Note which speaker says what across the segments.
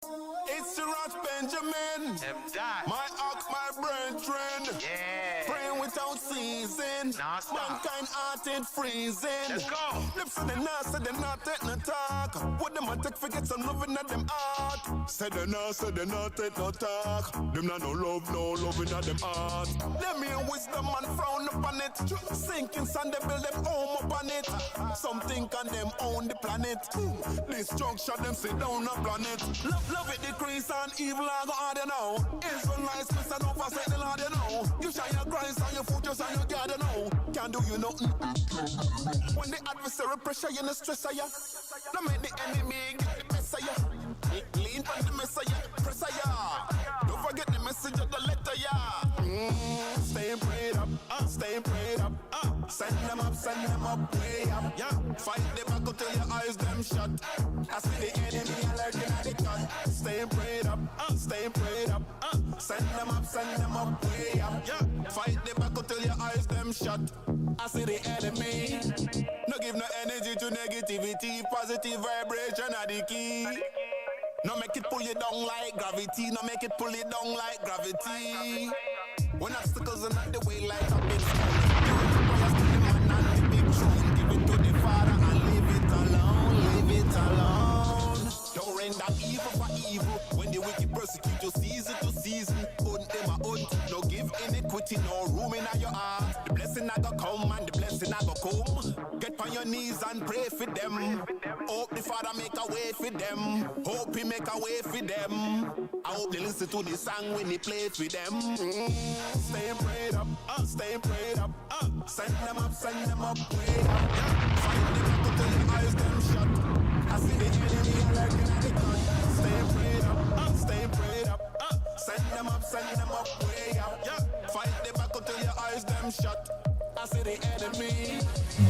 Speaker 1: It's Siraj Benjamin. My ox, my brethren.
Speaker 2: Yeah.
Speaker 1: Praying without ceasing.
Speaker 2: Non-stop.
Speaker 1: Mankind hearted freezing.
Speaker 2: Let's go.
Speaker 1: Lips of the not, say they not take no talk. What them a take forget some loving at them heart. Say they not take no talk. Them not no loving at them heart. Them hear wisdom and frown upon it. Sinking sand, they build them home upon it. Some think on them own the planet. Destruction, them sit down on planet. Love it decrease and evil I go hard, you know. Israelites, Christian, over say the Lord, you know. You shine your Christ on your foot, just on your God, you know. Can't do you nothing. When the adversary pressure you, no stress of ya. No make the enemy get the best of ya. Lean on the messiah, press of ya. Don't forget the message of the letter, ya. Stay prayed up, stay prayed up. Send them up, way up. Yeah. Fight the battle till your eyes them shut. I see the enemy lurking at the cut. Stay prayed up, stay prayed up. Send them up, way up. Yeah. Fight the battle till your eyes them shut. I see the enemy. No give no energy to negativity. Positive vibration are the key. No make it pull you down like gravity. No make it pull you down like gravity. When obstacles are not the way like a big stone. Give it to the Father and leave it alone, leave it alone. Don't render evil for evil. When the wicked persecute you season to season, hunt them a hunt. No give iniquity, no room in your heart. The blessing I go come and the blessing I go come. Get on your knees and pray for them. Hope the Father make a way for them. Hope he make a way for them. I hope they listen to the song when he play for them. Stay prayed up, stay prayed up. Send them up, way up. Find them up till your eyes them shut. I see the enemy lurking at the gun. Stay prayed up, Send them up, way up. Fight them back till your eyes them shut. I see the enemy.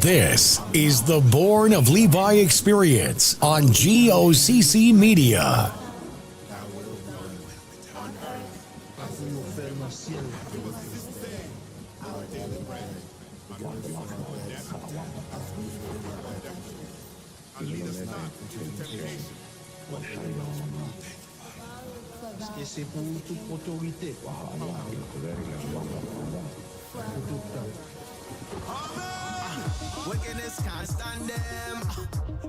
Speaker 3: This is the Born of Levi experience on GOCC Media.
Speaker 4: Et c'est pour toute autorité.
Speaker 5: Wickedness can't stand them.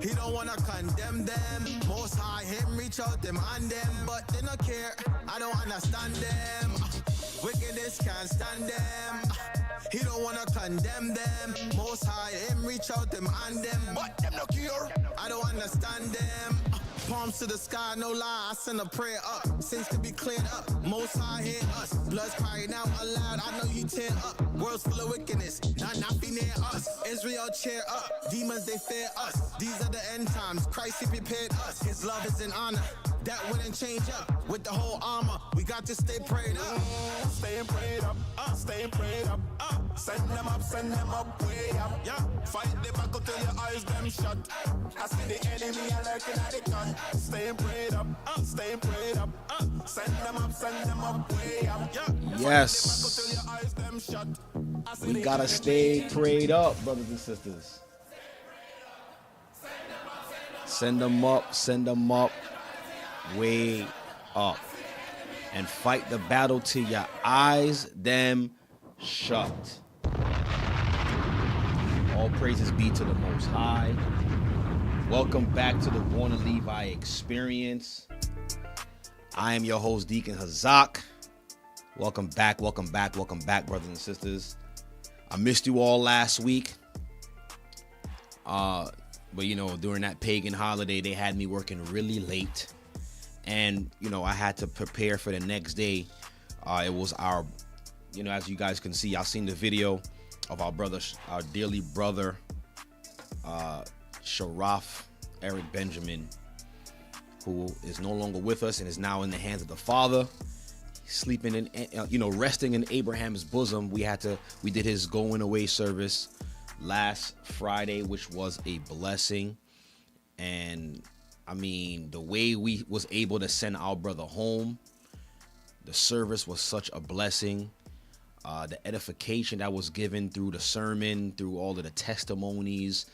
Speaker 5: He don't wanna condemn them. Most high him reach out them on them, but they don't care. I don't understand them. Wickedness can't stand them. He don't wanna condemn them. Most high him reach out them on them, but them no care. I don't understand them. Palms to the sky, no lie, I send a prayer up. Sins to be cleared up, most high hear us. Blood's crying out aloud, I know you tear up. World's full of wickedness, not be near us. Israel cheer up, demons they fear us. These are the end times, Christ he prepared us. His love is an honor, that wouldn't change up. With the whole armor, we got to stay prayed up.
Speaker 1: Stay prayed up, stay prayed up. Send them up, way up. Yeah. Fight the battle till your eyes them shut. I see the enemy lurking at the gun. Stay prayed up, stay prayed up. Send them up, way up. Yeah.
Speaker 6: Yes. We gotta stay prayed up, brothers and sisters. Send them up, way up. And fight the battle till your eyes them shut. All praises be to the Most High. Welcome back to the Born of Levi experience. I am your host, Deacon Gocc. Welcome back, brothers and sisters. I missed you all last week. But you know, during that pagan holiday, they had me working really late. And, you know, I had to prepare for the next day. It was our, you know, as you guys can see, y'all seen the video of our brother, our dearly brother, Sharaf Eric Benjamin, who is no longer with us and is now in the hands of the Father, sleeping in, you know, resting in Abraham's bosom. We did his going away service last Friday, which was a blessing. And I mean, the way we was able to send our brother home, the service was such a blessing. The edification that was given through the sermon, through all of the testimonies,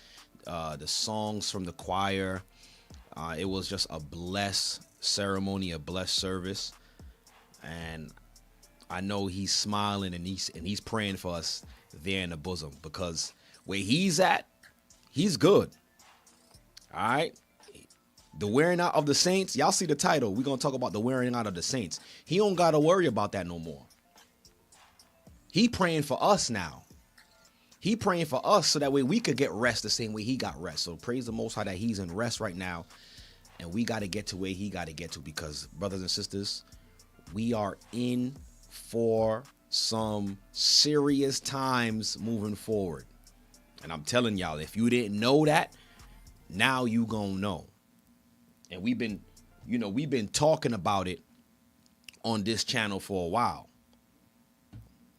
Speaker 6: the songs from the choir, it was just a blessed ceremony, a blessed service, and I know he's smiling and he's praying for us there in the bosom, because where he's at, he's good. All right. The wearing out of the saints. Y'all see the title. We're going to talk about the wearing out of the saints. He don't got to worry about that no more. He praying for us now. He praying for us so that way we could get rest the same way he got rest. So praise the Most High that he's in rest right now. And we got to get to where he got to get to, because brothers and sisters, we are in for some serious times moving forward. And I'm telling y'all, if you didn't know that, now you gonna know. And we've been talking about it on this channel for a while,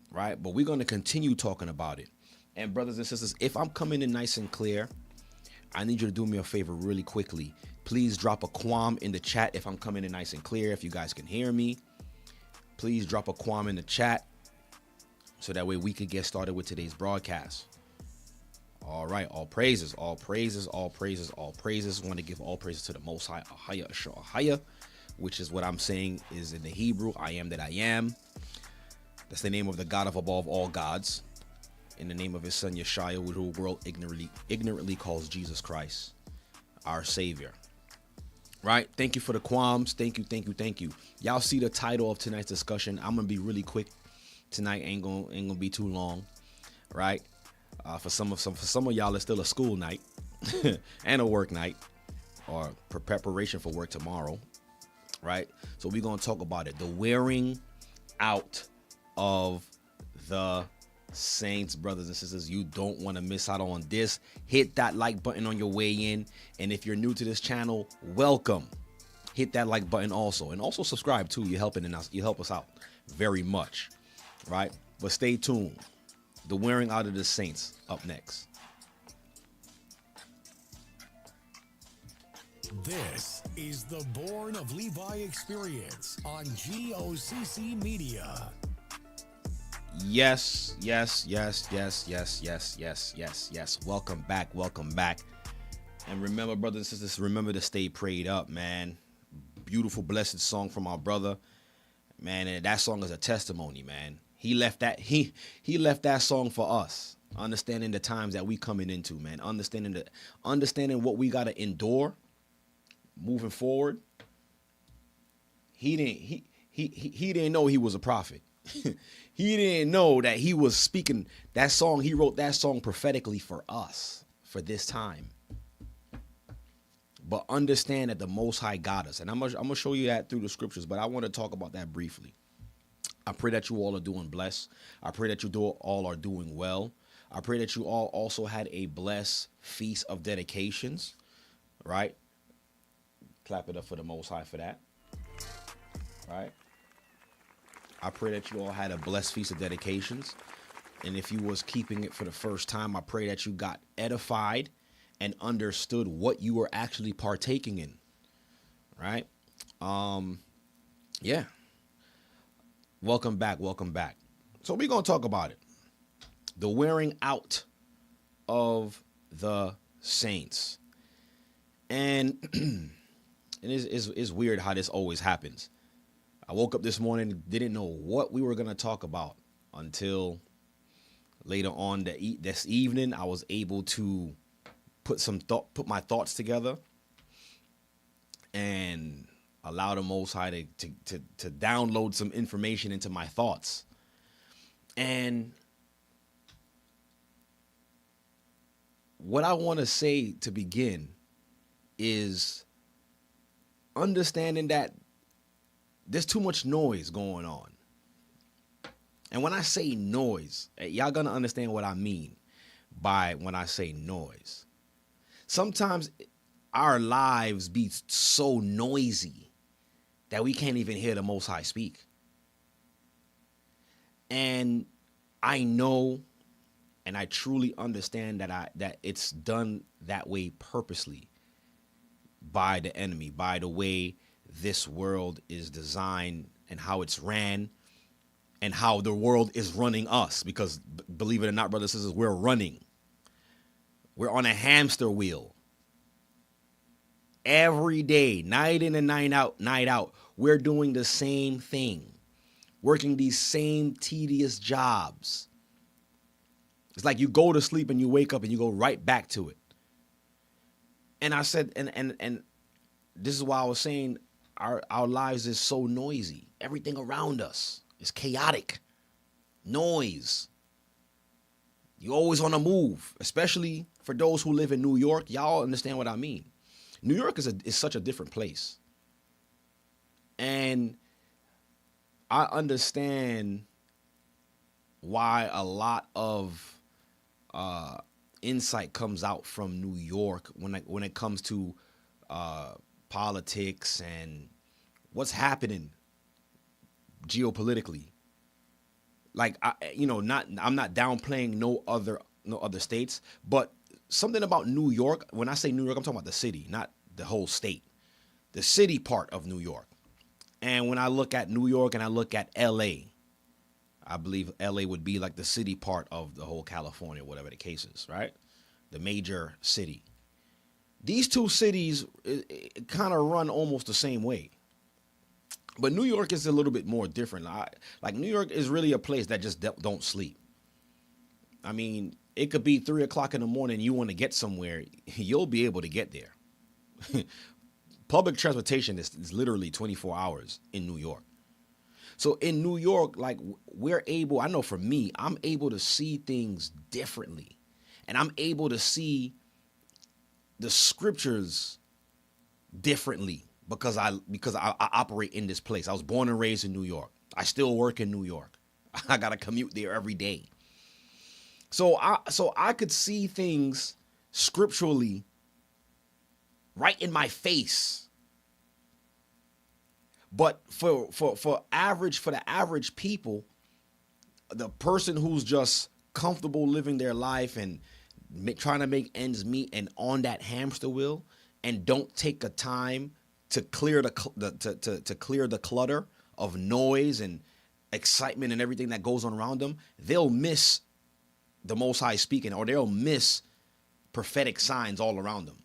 Speaker 6: right? But we're going to continue talking about it. And brothers and sisters, if I'm coming in nice and clear, I need you to do me a favor really quickly. Please drop a quam in the chat if I'm coming in nice and clear, if you guys can hear me. Please drop a quam in the chat so that way we could get started with today's broadcast. All right, all praises, all praises, all praises, all praises. I want to give all praises to the Most High, Ahaya, Ashur, Ahaya, which is what I'm saying is in the Hebrew, I am that I am. That's the name of the God of above all gods. In the name of his son Yeshua, who the world ignorantly calls Jesus Christ, our Savior. Right? Thank you for the qualms. Thank you, thank you, thank you. Y'all see the title of tonight's discussion. I'm gonna be really quick tonight. Ain't gonna be too long, right? For some of y'all, it's still a school night and a work night, or preparation for work tomorrow, right? So we're gonna talk about it. The wearing out of the saints, brothers and sisters. You don't want to miss out on this. Hit that like button on your way in, and if you're new to this channel, welcome. Hit that like button also, and also subscribe too. You're helping us. You help us out very much, right? But stay tuned. The wearing out of the saints up next.
Speaker 3: This is the Born of Levi experience on GOCC Media.
Speaker 6: Yes, yes, yes, yes, yes, yes, yes, yes, yes. Welcome back, welcome back. And remember, brothers and sisters, remember to stay prayed up, man. Beautiful, blessed song from our brother, man. And that song is a testimony, man. He left that song for us, understanding the times that we coming into, man. Understanding what we gotta endure, moving forward. He didn't know he was a prophet. He didn't know that he was speaking that song. He wrote that song prophetically for us, for this time. But understand that the Most High got us, and I'm gonna show you that through the scriptures. But I want to talk about that briefly. I pray that you all are doing blessed. I pray that you all are doing well. I pray that you all also had a blessed feast of dedications, right? Clap it up for the Most High for that, right? I pray that you all had a blessed feast of dedications. And if you was keeping it for the first time, I pray that you got edified and understood what you were actually partaking in, right? Yeah. Welcome back, welcome back. So we're going to talk about it. The wearing out of the saints. And it's weird how this always happens. I woke up this morning, didn't know what we were going to talk about until later on this evening. I was able to put my thoughts together and allow the Most High to download some information into my thoughts. And what I want to say to begin is understanding that there's too much noise going on. And when I say noise, y'all gonna understand what I mean by when I say noise. Sometimes our lives be so noisy that we can't even hear the Most High speak. And I know and I truly understand that it's done that way purposely by the enemy, by the way this world is designed and how it's ran and how the world is running us. Because believe it or not, brothers and sisters, we're running. We're on a hamster wheel. Every day, night in and night out, we're doing the same thing, working these same tedious jobs. It's like you go to sleep and you wake up and you go right back to it. And I said, and this is why I was saying our lives is so noisy. Everything around us is chaotic. Noise. You're always on the move, especially for those who live in New York. Y'all understand what I mean. New York is such a different place. And I understand why a lot of insight comes out from New York when it comes to politics and what's happening geopolitically. Like I'm not downplaying no other states, but something about New York. When I say New York, I'm talking about the city, not the whole state. The city part of New York. And when I look at New York and I look at LA, I believe LA would be like the city part of the whole California, whatever the case is, right? The major city. These two cities kind of run almost the same way. But New York is a little bit more different. Like New York is really a place that just don't sleep. I mean, it could be 3 o'clock in the morning. You want to get somewhere, you'll be able to get there. Public transportation is literally 24 hours in New York. So in New York, like I know for me, I'm able to see things differently. And I'm able to see the scriptures differently because I operate in this place. I was born and raised in New York. I still work in New York. I got to commute there every day. So I could see things scripturally right in my face. But for the average people, the person who's just comfortable living their life and trying to make ends meet and on that hamster wheel and don't take the time to clear to clear the clutter of noise and excitement and everything that goes on around them, they'll miss the Most High speaking, or they'll miss prophetic signs all around them.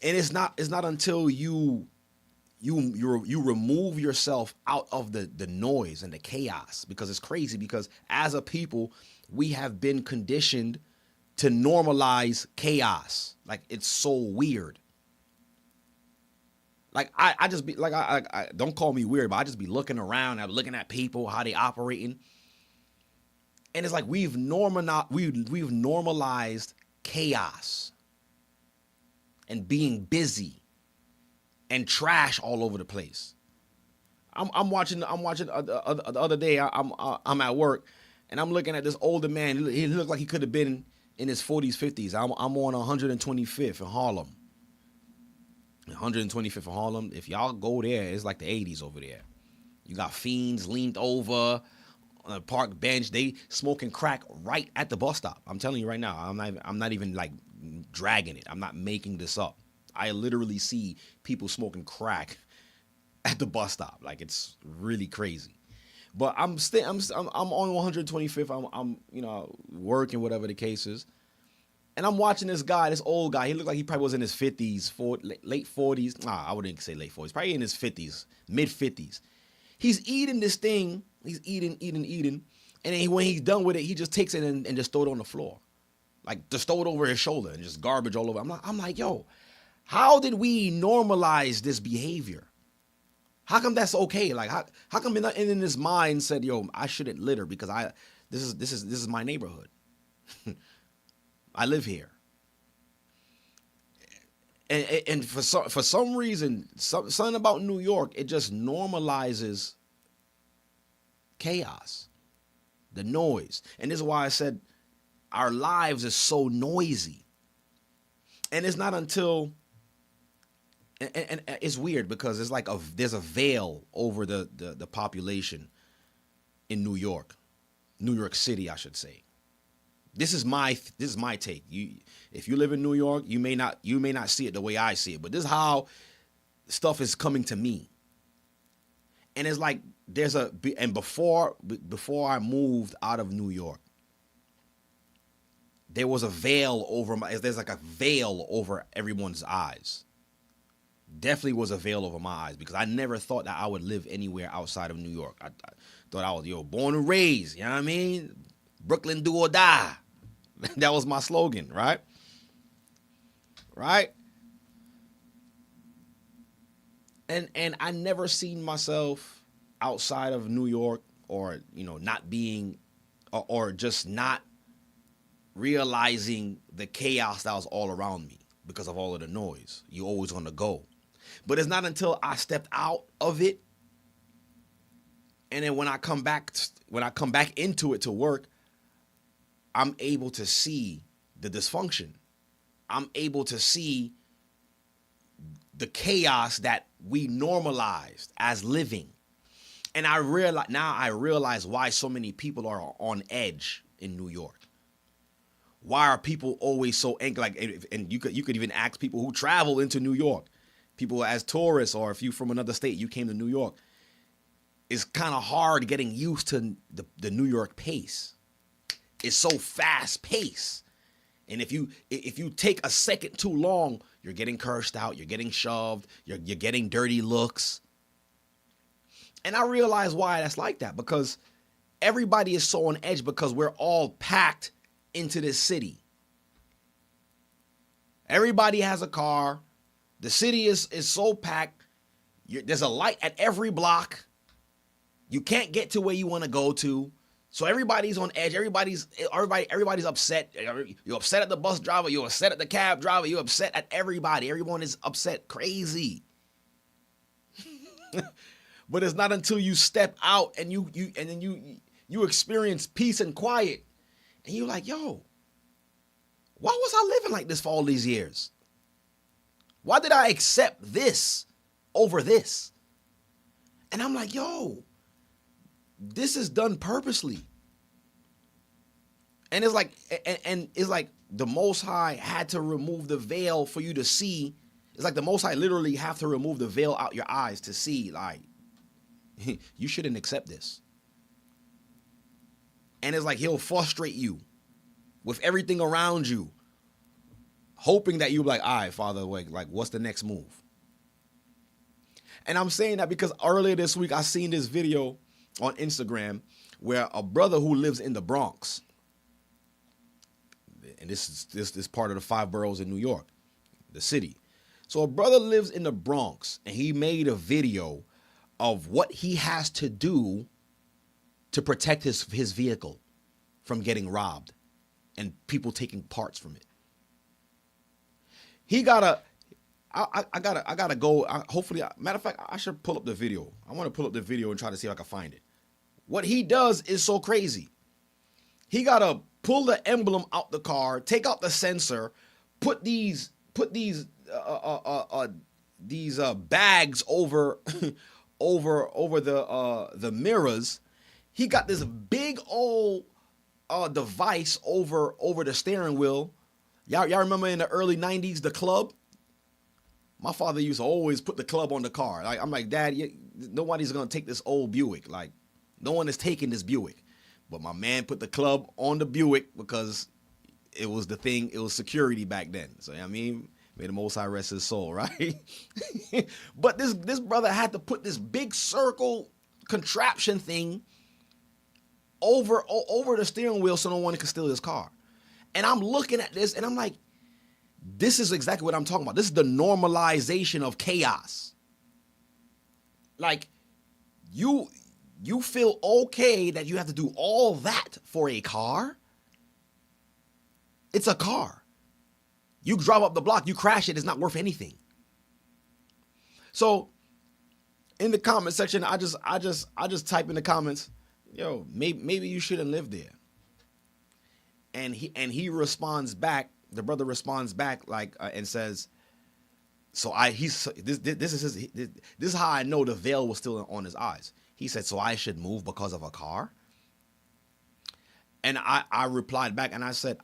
Speaker 6: And it's not until you remove yourself out of the noise and the chaos, because it's crazy, because as a people, we have been conditioned to normalize chaos. Like, it's so weird. Like, I just be like, I don't call me weird, but I just be looking around, I'm looking at people, how they operating. And it's like we've normalized chaos and being busy and trash all over the place. I'm watching the other day. I'm at work and I'm looking at this older man. He looked like he could have been in his 40s, 50s. I'm on 125th in Harlem. 125th in Harlem. If y'all go there, it's like the 80s over there. You got fiends leaned over on a park bench. They smoking crack right at the bus stop. I'm telling you right now. I'm not even like dragging it. I'm not making this up. I literally see people smoking crack at the bus stop. Like, it's really crazy. But I'm on 125th. I'm working, whatever the case is. And I'm watching this guy, this old guy. He looked like he probably was in his 50s, late 40s. Nah, I wouldn't say late 40s. Probably in his 50s, mid 50s. He's eating this thing. He's eating. And then when he's done with it, he just takes it and just throw it on the floor. Like, just throw it over his shoulder and just garbage all over. I'm like, yo, how did we normalize this behavior? How come that's okay? Like, how come in his mind said, yo, I shouldn't litter because this is my neighborhood. I live here. And for some reason, something about New York, it just normalizes chaos, the noise. And this is why I said our lives is so noisy. And it's not until, and it's weird because it's like there's a veil over the population in New York City, I should say. This is my take. If you live in New York, you may not see it the way I see it, but this is how stuff is coming to me. And it's like before I moved out of New York, there was a veil over there's like a veil over everyone's eyes. Definitely was a veil over my eyes because I never thought that I would live anywhere outside of New York. I thought I was, born and raised, you know what I mean? Brooklyn do or die. That was my slogan, right? Right? And I never seen myself outside of New York or, not being or just not realizing the chaos that was all around me because of all of the noise. You always on the go. But it's not until I stepped out of it, and then when I come back into it to work, I'm able to see the dysfunction. I'm able to see the chaos that we normalized as living. And I realize why so many people are on edge in New York. Why are people always so angry? Like, and you could even ask people who travel into New York, people as tourists, or if you from another state, you came to New York. It's kind of hard getting used to the New York pace. It's so fast paced, and if you take a second too long, you're getting cursed out, you're getting shoved, you're getting dirty looks. And I realize why that's like that, because everybody is so on edge because we're all packed into this city. Everybody has a car. The city is so packed. There's a light at every block. You can't get to where you want to go to. So everybody's on edge. Everybody's upset. You're upset at the bus driver. You're upset at the cab driver. You're upset at everybody. Everyone is upset. Crazy. But it's not until you step out and you experience peace and quiet, and you're like, yo, why was I living like this for all these years? Why did I accept this over this? And I'm like, yo, this is done purposely. And it's like the Most High had to remove the veil for you to see. It's like the Most High literally have to remove the veil out your eyes to see, like, you shouldn't accept this. And it's like he'll frustrate you with everything around you, hoping that you'll be like, all right, Father, like, what's the next move? And I'm saying that because earlier this week I seen this video on Instagram where a brother who lives in the Bronx, and this is part of the 5 boroughs in New York, the city. So a brother lives in the Bronx, and he made a video of what he has to do to protect his vehicle from getting robbed and people taking parts from it. I gotta go. Hopefully, matter of fact, I should pull up the video. I want to pull up the video and try to see if I can find it. What he does is so crazy. He gotta pull the emblem out the car, take out the sensor, put these bags over over the mirrors. He got this big old device over the steering wheel. Y'all remember in the early 90s, the club? My father used to always put the club on the car. I'm like, Dad, nobody's going to take this old Buick. Like, no one is taking this Buick. But my man put the club on the Buick because it was the thing. It was security back then. So, I mean, may the Most High rest his soul, right? But this brother had to put this big circle contraption thing over the steering wheel so no one can steal his car. And I'm looking at this and I'm like, this is exactly what I'm talking about. This is the normalization of chaos. Like, you feel okay that you have to do all that for a car? It's a car. You drive up the block, you crash it, it's not worth anything. So, in the comment section, I just type in the comments, yo, maybe you shouldn't live there. And he responds back. The brother responds back like and says, this is how I know the veil was still on his eyes. He said, so I should move because of a car? And I replied back and I said,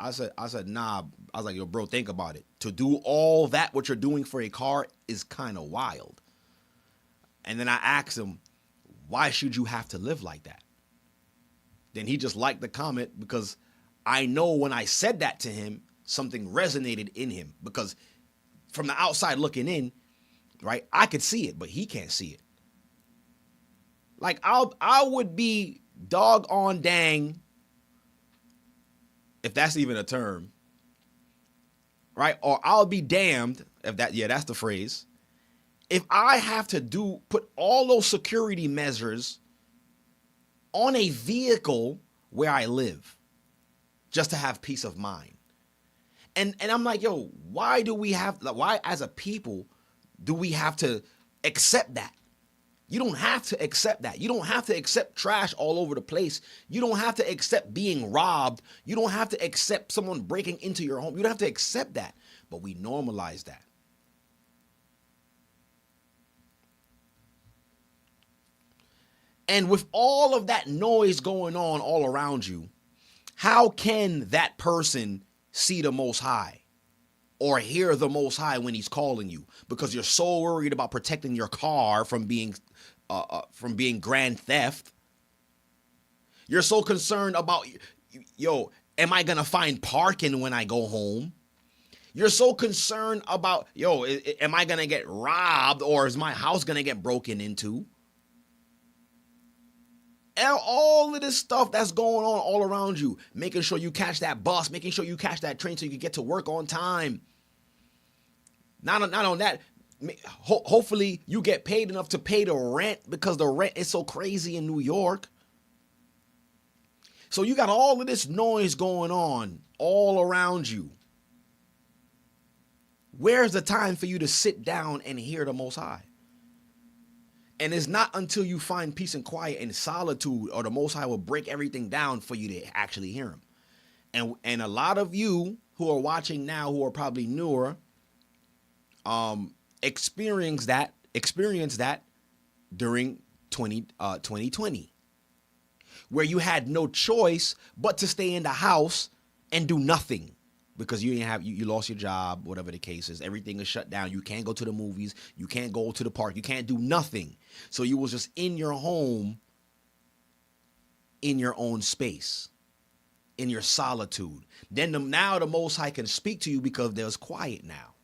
Speaker 6: nah. I was like, yo, bro, think about it. To do all that, what you're doing for a car is kind of wild. And then I asked him, why should you have to live like that? Then he just liked the comment because I know when I said that to him, something resonated in him because from the outside looking in, right, I could see it, but he can't see it. Like I would be doggone dang, if that's even a term, right? Or I'll be damned if that's the phrase. If I have to put all those security measures on a vehicle where I live just to have peace of mind. And I'm like, yo, why as a people do we have to accept that? You don't have to accept that. You don't have to accept trash all over the place. You don't have to accept being robbed. You don't have to accept someone breaking into your home. You don't have to accept that. But we normalize that. And with all of that noise going on all around you, how can that person see the Most High or hear the Most High when he's calling you? Because you're so worried about protecting your car from being grand theft. You're so concerned about, am I going to find parking when I go home? You're so concerned about, am I going to get robbed or is my house going to get broken into? All of this stuff that's going on all around you, making sure you catch that bus, making sure you catch that train so you can get to work on time. Not on that. Hopefully you get paid enough to pay the rent because the rent is so crazy in New York. So you got all of this noise going on all around you. Where's the time for you to sit down and hear the Most High? And it's not until you find peace and quiet and solitude or the Most High will break everything down for you to actually hear him. And a lot of you who are watching now, who are probably newer, experience that during 2020, where you had no choice but to stay in the house and do nothing. Because you lost your job, whatever the case is. Everything is shut down. You can't go to the movies. You can't go to the park. You can't do nothing. So you was just in your home, in your own space, in your solitude. Then now the Most High can speak to you because there's quiet now.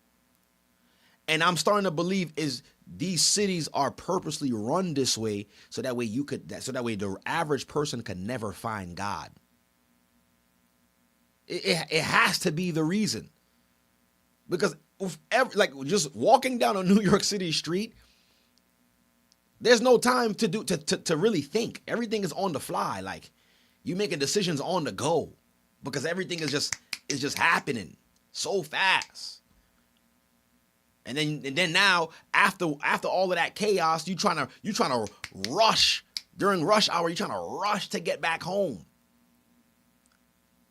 Speaker 6: And I'm starting to believe is these cities are purposely run this way so that way the average person could never find God. It has to be the reason, because just walking down a New York City street, there's no time to really think. Everything is on the fly. Like you making decisions on the go because everything is just happening so fast. And then now after all of that chaos, you trying to rush during rush hour. You trying to rush to get back home.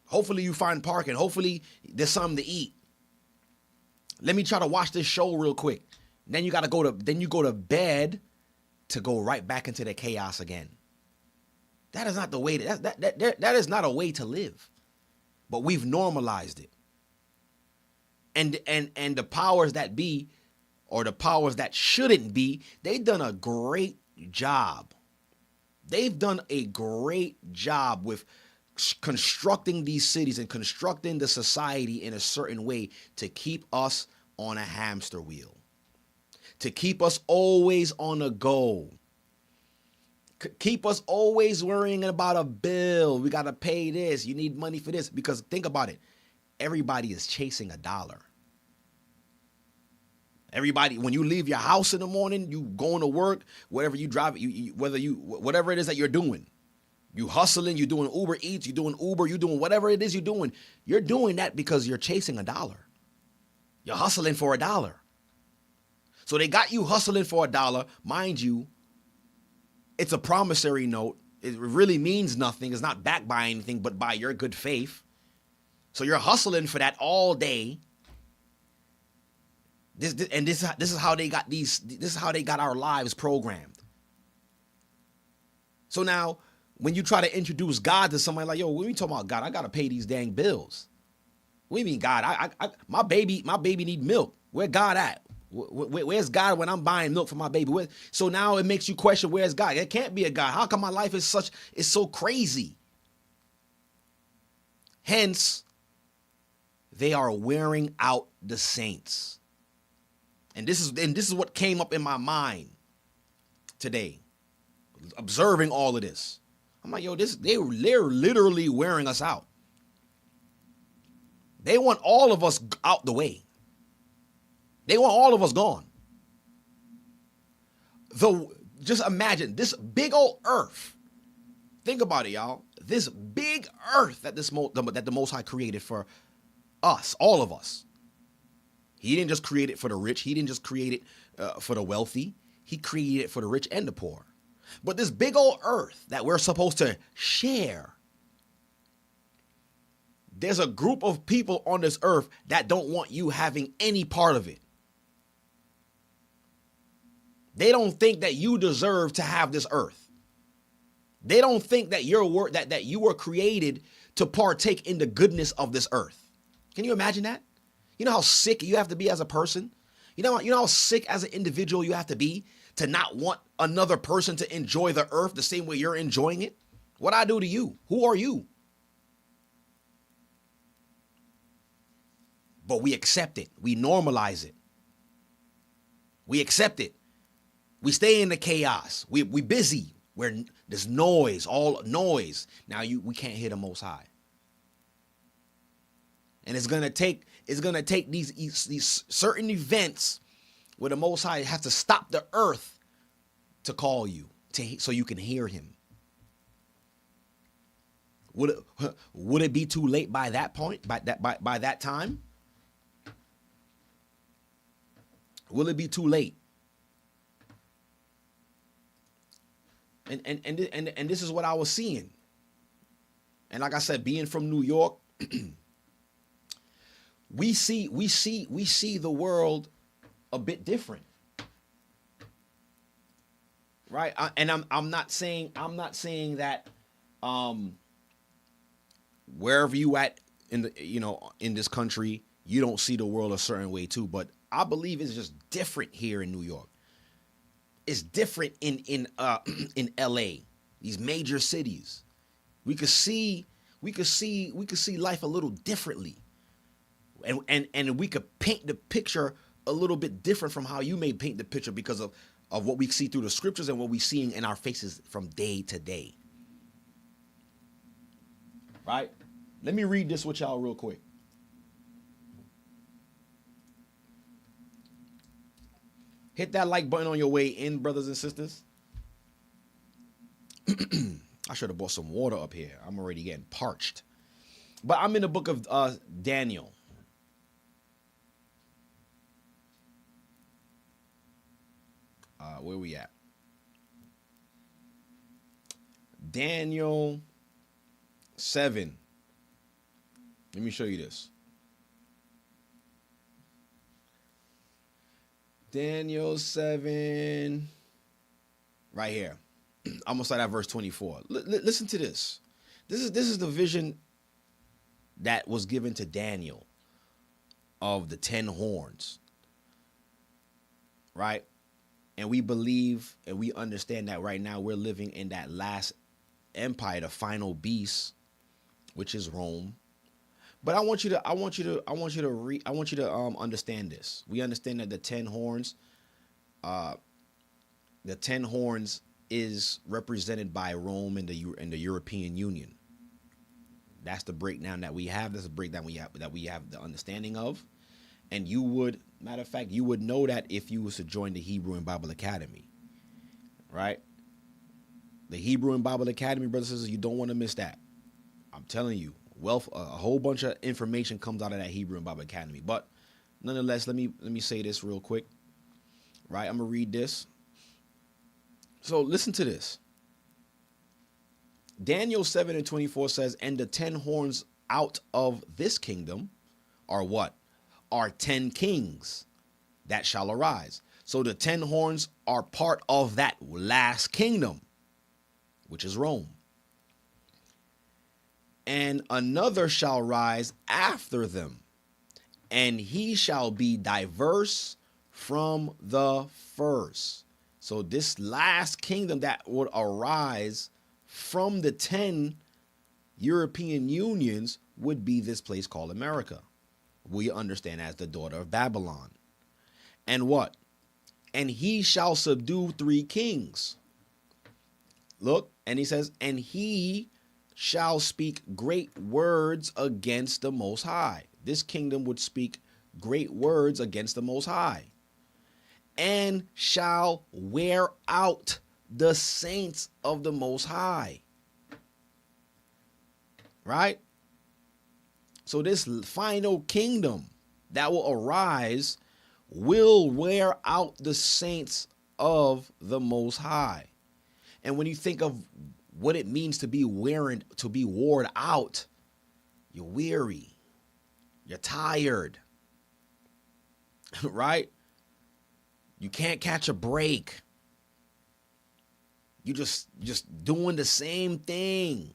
Speaker 6: Hopefully you find parking. Hopefully there's something to eat. Let me try to watch this show real quick. Then you go to bed to go right back into the chaos again. That is not the way that is not a way to live. But we've normalized it. And the powers that be, or the powers that shouldn't be, they've done a great job. They've done a great job with constructing these cities and constructing the society in a certain way to keep us on a hamster wheel, to keep us always on a go, keep us always worrying about a bill. We got to pay this. You need money for this. Because think about it. Everybody is chasing a dollar. Everybody, when you leave your house in the morning, you going to work, whatever you drive, whatever it is that you're doing. You hustling, you doing Uber Eats, you doing Uber, you doing whatever it is you're doing. You're doing that because you're chasing a dollar. You're hustling for a dollar. So they got you hustling for a dollar. Mind you, it's a promissory note. It really means nothing. It's not backed by anything but by your good faith. So you're hustling for that all day. This is how they got this is how they got our lives programmed. So now, when you try to introduce God to somebody like, yo, when we talking about God, I gotta pay these dang bills. What do you mean, God? My baby need milk. Where God at? Where's God when I'm buying milk for my baby? So now it makes you question, where's God? It can't be a God. How come my life is so crazy? Hence, they are wearing out the saints. And this is what came up in my mind today, observing all of this. I'm like, yo, they're literally wearing us out. They want all of us out the way. They want all of us gone. Just imagine this big old earth. Think about it, y'all. This big earth that the Most High created for us, all of us. He didn't just create it for the rich. He didn't just create it for the wealthy. He created it for the rich and the poor. But this big old earth that we're supposed to share, there's a group of people on this earth that don't want you having any part of it. They don't think that you deserve to have this earth. They don't think that that you were created to partake in the goodness of this earth. Can you imagine that? You know how sick you have to be as a person? You know how sick as an individual you have to be to not want another person to enjoy the earth the same way you're enjoying it? What I do to you? Who are you? But we accept it. We normalize it. We accept it. We stay in the chaos. We busy. There's noise, all noise. Now we can't hear the Most High. And it's gonna take these certain events where the Most High has to stop the earth to call you so you can hear Him. Would it be too late by that point? By that time? Will it be too late? And this is what I was seeing. And like I said, being from New York, we see the world a bit different. Right? I'm not saying that wherever you at in this country, you don't see the world a certain way too, but I believe it's just different here in New York. It's different in LA, these major cities. We could see life a little differently. And we could paint the picture a little bit different from how you may paint the picture because of what we see through the scriptures and what we see in our faces from day to day. Right? Let me read this with y'all real quick. Hit that like button on your way in, brothers and sisters. I should have bought some water up here. I'm already getting parched. But I'm in the book of Daniel. Where we at? Daniel 7. Let me show you this. Daniel 7. Right here. I'm gonna start at verse 24. Listen to this. This is the vision that was given to Daniel of the 10 horns. Right? And we believe and we understand that right now we're living in that last empire, the final beast, which is Rome. But I want you to understand this. We understand that the 10 horns is represented by Rome and the European Union. That's the breakdown that we have. That's a breakdown that we have the understanding of. And you would know that if you was to join the Hebrew and Bible Academy, right? The Hebrew and Bible Academy, brothers and sisters, you don't want to miss that. I'm telling you, a whole bunch of information comes out of that Hebrew and Bible Academy. But nonetheless, let me say this real quick, right? I'm gonna read this. So listen to this. Daniel 7:24 says, "And the 10 horns out of this kingdom are what? Are 10 kings that shall arise." So the 10 horns are part of that last kingdom, which is Rome. "And another shall rise after them, and he shall be diverse from the first." So this last kingdom that would arise from the 10 European unions would be this place called America. We understand as the daughter of Babylon. And what? And he shall subdue 3 kings. Look, and he says, and he shall speak great words against the Most High. This kingdom would speak great words against the Most High. And shall wear out the saints of the Most High. Right? So this final kingdom that will arise will wear out the saints of the Most High. And when you think of what it means to be worn out, you're weary, you're tired, right? You can't catch a break. You just doing the same thing.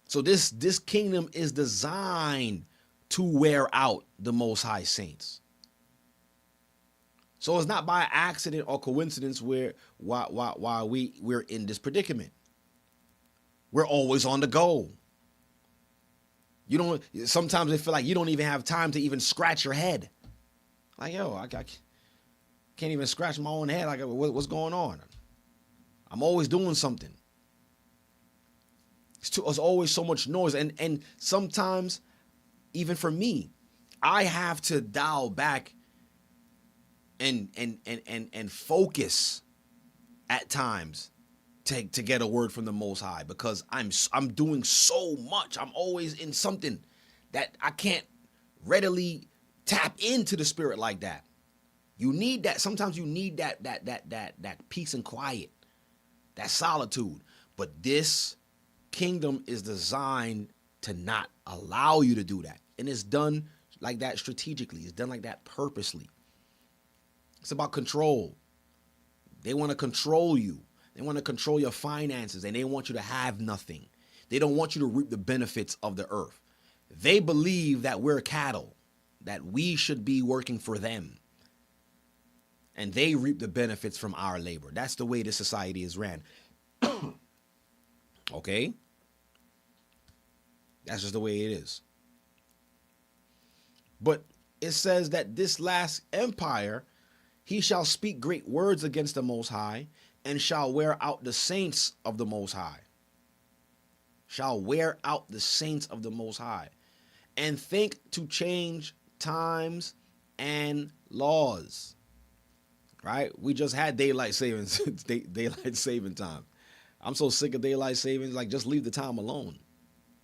Speaker 6: So this kingdom is designed to wear out the Most High saints. So it's not by accident or coincidence why we're in this predicament. We're always on the go. Sometimes they feel like you don't even have time to even scratch your head. Like, yo, I can't even scratch my own head. Like, what's going on? I'm always doing something. There's always so much noise. And sometimes, even for me, I have to dial back and focus at times to get a word from the Most High, because I'm doing so much. I'm always in something that I can't readily tap into the Spirit like that. You need that. Sometimes you need that peace and quiet, that solitude. But this kingdom is designed to not allow you to do that. And it's done like that strategically. It's done like that purposely. It's about control. They want to control you. They want to control your finances, and they want you to have nothing. They don't want you to reap the benefits of the earth. They believe that we're cattle, that we should be working for them, and they reap the benefits from our labor. That's the way this society is ran. Okay? That's just the way it is. But it says that this last empire, he shall speak great words against the Most High, and shall wear out the saints of the Most High. Shall wear out the saints of the Most High. And think to change times and laws. Right? We just had daylight savings, daylight saving time. I'm so sick of daylight savings. Like, just leave the time alone.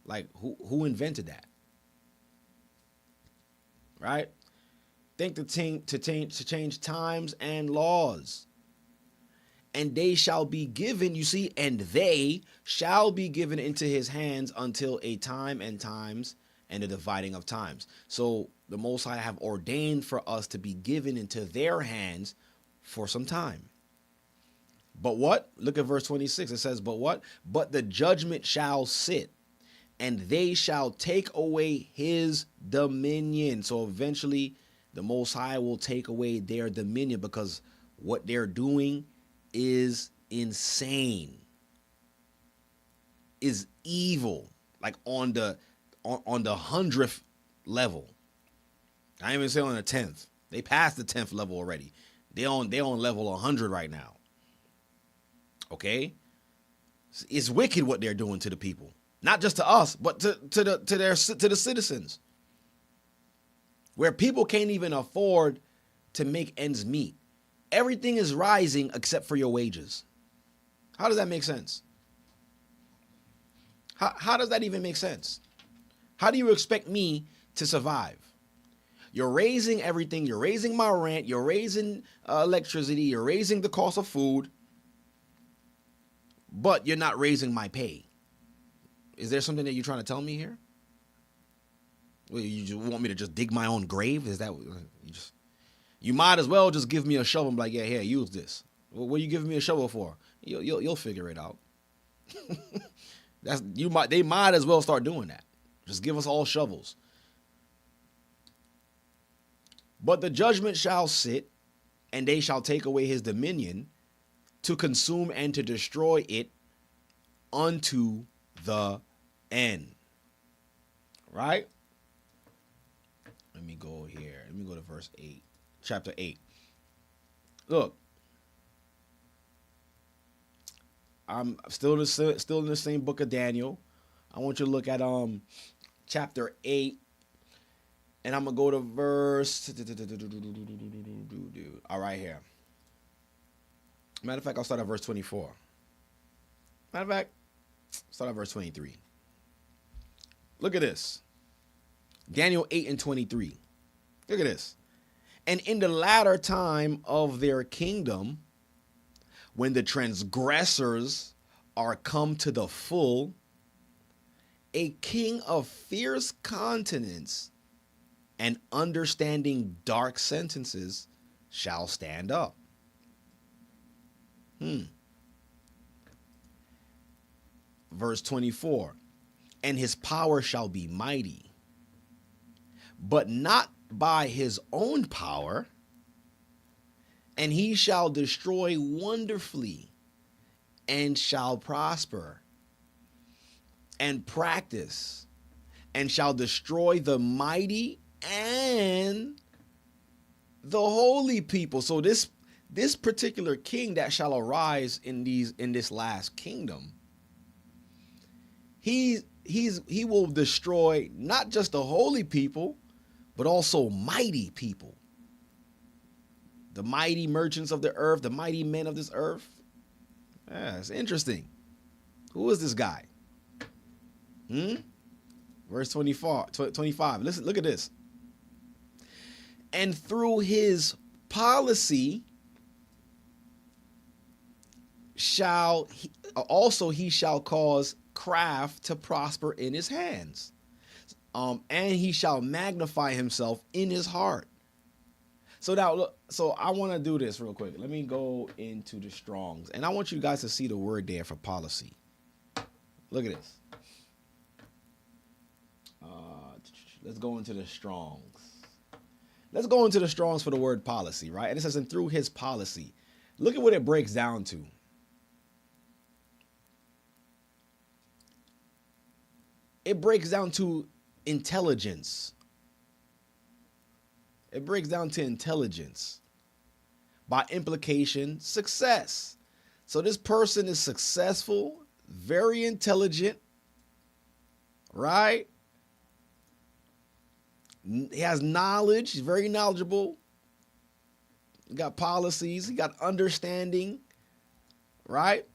Speaker 6: Like, who invented that? Right? Think to change times and laws. And they shall be given, you see, and they shall be given into his hands until a time and times and the dividing of times. So the Most High have ordained for us to be given into their hands for some time. But what? Look at verse 26. It says, but what? But the judgment shall sit, and they shall take away his dominion. So eventually the Most High will take away their dominion, because what they're doing is insane, is evil, like on the 100th level. I ain't even say on the 10th. They passed the 10th level already. They on level 100 right now. Okay, it's wicked what they're doing to the people, not just to us, but to the citizens, where people can't even afford to make ends meet. Everything is rising except for your wages. How does that make sense? How does that even make sense? How do you expect me to survive? You're raising everything. You're raising my rent. You're raising electricity. You're raising the cost of food. But you're not raising my pay. Is there something that you're trying to tell me here? Well, you just want me to just dig my own grave? Is that you might as well just give me a shovel and be like, yeah, here, use this. Well, what are you giving me a shovel for? You'll figure it out. They might as well start doing that. Just give us all shovels. But the judgment shall sit, and they shall take away his dominion, to consume and to destroy it unto the end. right? Let me go here. Let me go to verse 8, chapter 8. Look, I'm still in the same book of Daniel. I want you to look at chapter 8, and I'm gonna go to verse. All right, here. Matter of fact, I'll start at verse 24. Matter of fact, start at verse 23. Look at this. Daniel 8 and 23. Look at this. And in the latter time of their kingdom, when the transgressors are come to the full, a king of fierce countenance and understanding dark sentences shall stand up. Verse 24. And his power shall be mighty, but not by his own power, and he shall destroy wonderfully, and shall prosper, and practice, and shall destroy the mighty and the holy people. So this particular king that shall arise in this last kingdom, he will destroy not just the holy people, but also mighty people. The mighty merchants of the earth, the mighty men of this earth. Yeah, it's interesting. Who is this guy? Verse 25. Listen, look at this. And through his policy he shall cause craft to prosper in his hands. And he shall magnify himself in his heart. So now, look, so I want to do this real quick. Let me go into the Strongs, and I want you guys to see the word there for policy. Look at this. Let's go into the Strongs. Let's go into the Strongs for the word policy, right? And it says, and through his policy. Look at what it breaks down to. It breaks down to intelligence. It breaks down to intelligence. By implication, success. So this person is successful, very intelligent, right? He has knowledge. He's very knowledgeable. He got policies. He got understanding, right?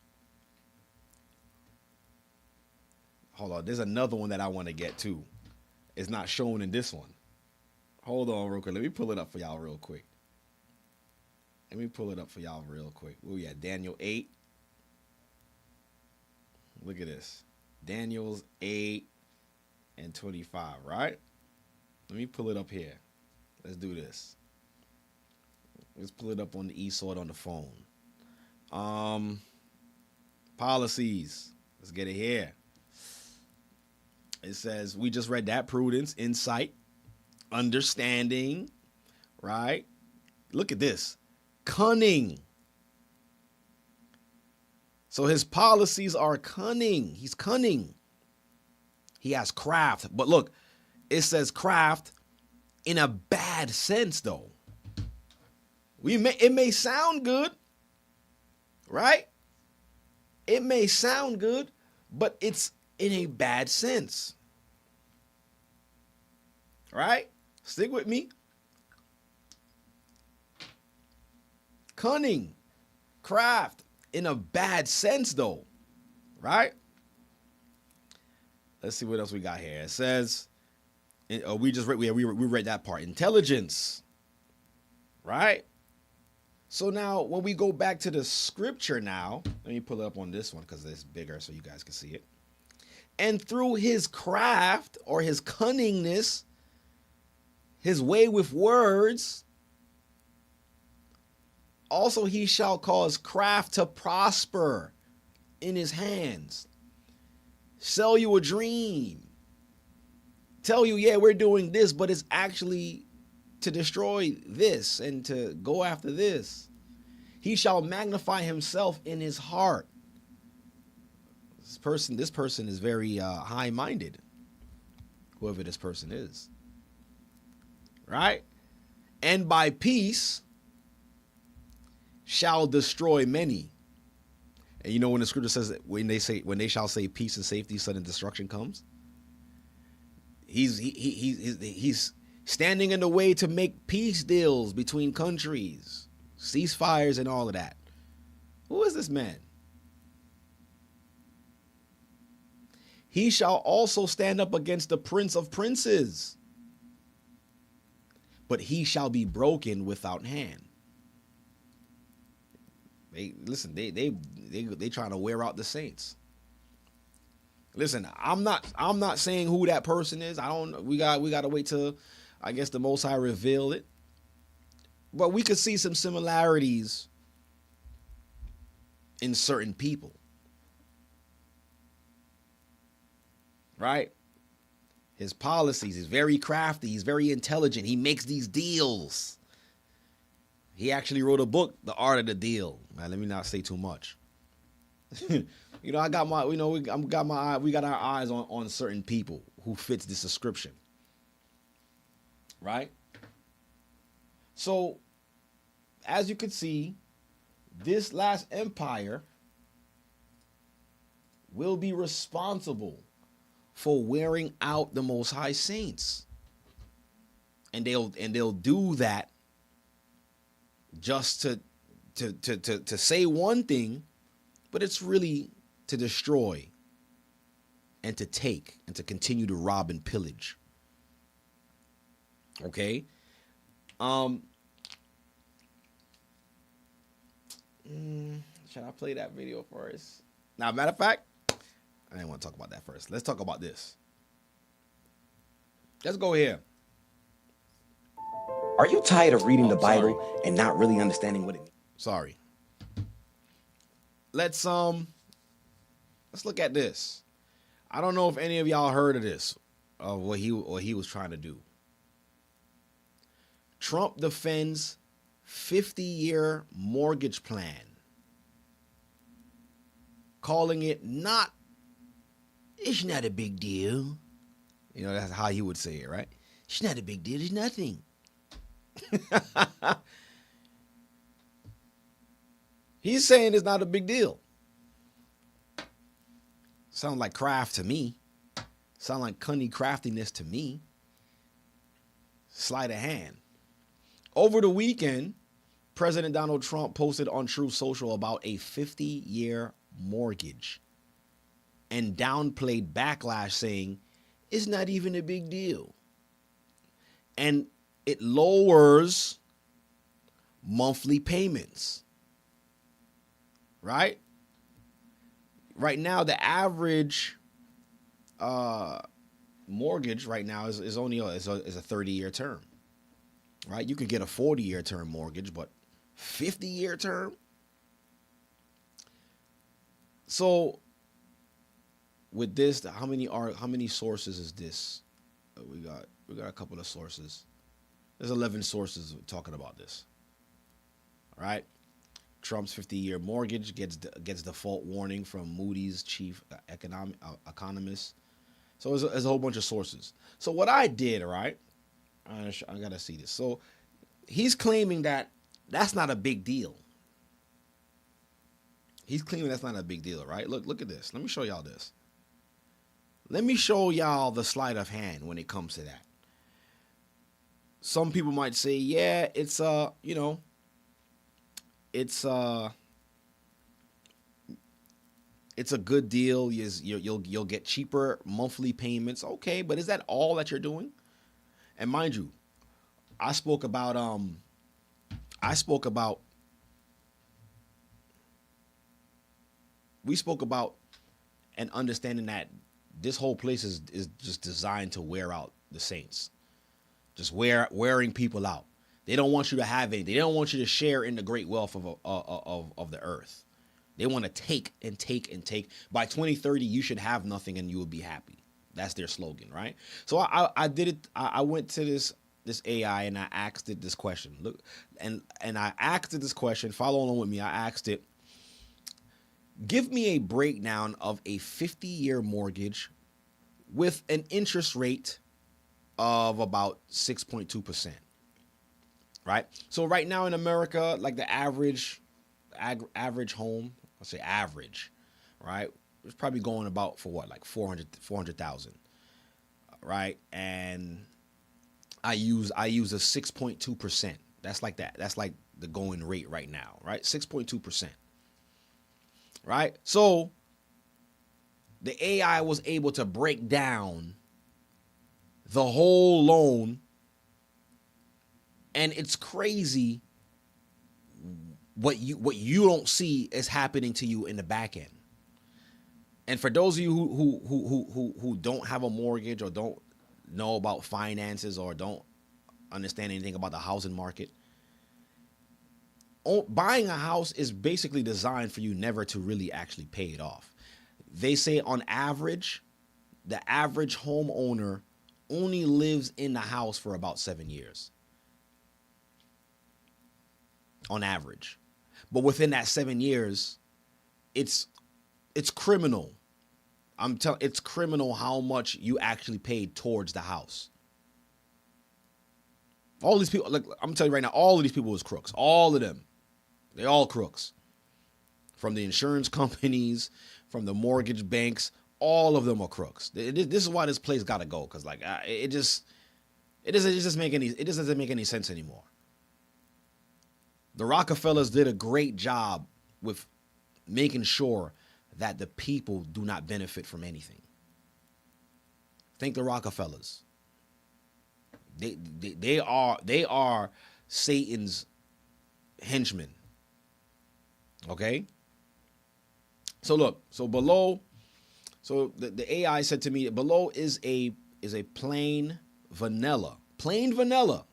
Speaker 6: Hold on. There's another one that I want to get to. It's not shown in this one. Hold on real quick. Let me pull it up for y'all real quick. Oh, yeah. Daniel 8. Look at this. Daniel's 8 and 25, right? Let me pull it up here. Let's do this. Let's pull it up on the eSword on the phone. Policies. Let's get it here. It says, we just read that. Prudence, insight, understanding, right? Look at this. Cunning. So his policies are cunning. He's cunning. He has craft. But look, it says craft in a bad sense, though. It may sound good, right? It may sound good, but it's in a bad sense. Right? Stick with me. Cunning, craft, in a bad sense, though. Right? Let's see what else we got here. It says, we read that part. Intelligence. Right? So now, when we go back to the scripture now, let me pull it up on this one because it's bigger so you guys can see it. And through his craft or his cunningness, his way with words, also he shall cause craft to prosper in his hands. Sell you a dream. Tell you, yeah, we're doing this, but it's actually to destroy this and to go after this. He shall magnify himself in his heart. This person is very high-minded. whoever this person is. Right? And by peace shall destroy many. And you know when the scripture says that when they shall say peace and safety, sudden destruction comes. He's standing in the way to make peace deals between countries, ceasefires, and all of that. Who is this man? He shall also stand up against the prince of princes, but he shall be broken without hand. They trying to wear out the saints. Listen, I'm not saying who that person is. We got to wait till I guess the Most High reveal it. But we could see some similarities in certain people. Right? His policies, he's very crafty, he's very intelligent. He makes these deals. He actually wrote a book, The Art of the Deal. Man, let me not say too much. We got our eyes on certain people who fits this description. Right? So, as you can see, this last empire will be responsible for wearing out the Most High saints. And they'll do that just to say one thing, but it's really to destroy and to take and to continue to rob and pillage. Okay? Should I play that video first? Now, matter of fact, I didn't want to talk about that first. Let's talk about this. Let's go here.
Speaker 2: Are you tired of reading the Bible and not really understanding what it means?
Speaker 6: Sorry. Let's look at this. I don't know if any of y'all heard of this, of what he was trying to do. Trump defends 50-year mortgage plan, calling it it's not a big deal. You know, that's how he would say it, right? It's not a big deal. It's nothing. He's saying it's not a big deal. Sound like craft to me. Sound like cunning craftiness to me. Sleight of hand. Over the weekend, President Donald Trump posted on Truth Social about a 50-year mortgage and downplayed backlash, saying it's not even a big deal. And it lowers monthly payments. Right? Right now, the average mortgage right now is only a 30-year term. Right? You could get a 40-year term mortgage, but 50-year term? So with this, how many sources is this? We got a couple of sources. There's 11 sources talking about this. All right? Trump's 50-year mortgage gets default warning from Moody's chief economist. So there's a whole bunch of sources. So what I did, all right, I gotta see this. So he's claiming that that's not a big deal. He's claiming that's not a big deal, right? Look at this. Let me show y'all this. Let me show y'all the sleight of hand when it comes to that. Some people might say, yeah, it's it's a good deal. You'll get cheaper monthly payments. Okay, but is that all that you're doing? And mind you, we spoke about an understanding that this whole place is just designed to wear out the saints, just wearing people out. They don't want you to have anything. They don't want you to share in the great wealth of the earth. They want to take and take and take. By 2030, you should have nothing and you will be happy. That's their slogan, right? So I did it. I went to this AI and I asked it this question. Look, and I asked it this question. Follow along with me. I asked it, give me a breakdown of a 50-year mortgage with an interest rate of about 6.2%. Right? So right now in America, like the average home, I'll say average, right? It's probably going about for what, like 400,000, right? And I use a 6.2%. That's like that. That's like the going rate right now, right? 6.2%. Right? So the AI was able to break down the whole loan, and it's crazy what you don't see is happening to you in the back end. And for those of you who don't have a mortgage or don't know about finances or don't understand anything about the housing market, buying a house is basically designed for you never to really actually pay it off. They say on average, the average homeowner only lives in the house for about 7 years. On average. But within that 7 years, it's criminal. It's criminal how much you actually paid towards the house. All these people, like I'm telling you right now, all of these people was crooks. All of them. They all crooks. From the insurance companies, from the mortgage banks, all of them are crooks. This is why this place got to go, because like it doesn't make any sense anymore. The Rockefellers did a great job with making sure that the people do not benefit from anything. Think the Rockefellers. They are Satan's henchmen. Okay? So look, so below, so the AI said to me, below is a plain vanilla. Plain vanilla.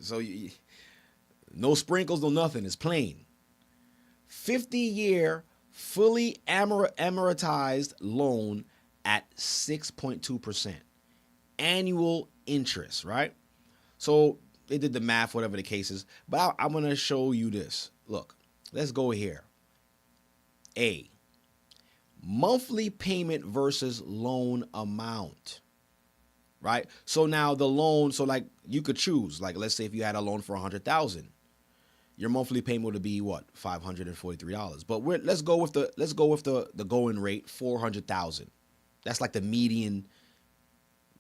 Speaker 6: So no sprinkles, no nothing. It's plain. 50-year, fully amortized loan at 6.2%. Annual interest, right? So they did the math, whatever the case is. But I'm going to show you this. Look, let's go here. A, monthly payment versus loan amount, right? So now the loan, so like you could choose, like let's say if you had a loan for $100,000, your monthly payment would be what? $543. But let's go with the going rate, $400,000. That's like the median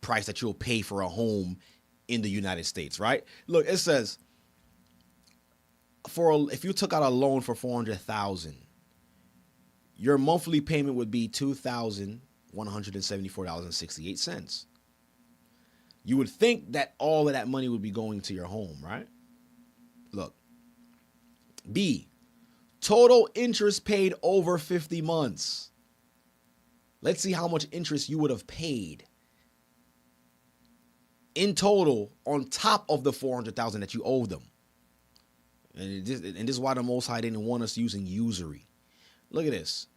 Speaker 6: price that you'll pay for a home in the United States, right? Look, it says if you took out a loan for $400,000, your monthly payment would be $2,174.68. You would think that all of that money would be going to your home, right? Look. B, total interest paid over 50 months. Let's see how much interest you would have paid in total on top of the $400,000 that you owe them. And this is why the Most High didn't want us using usury. Look at this.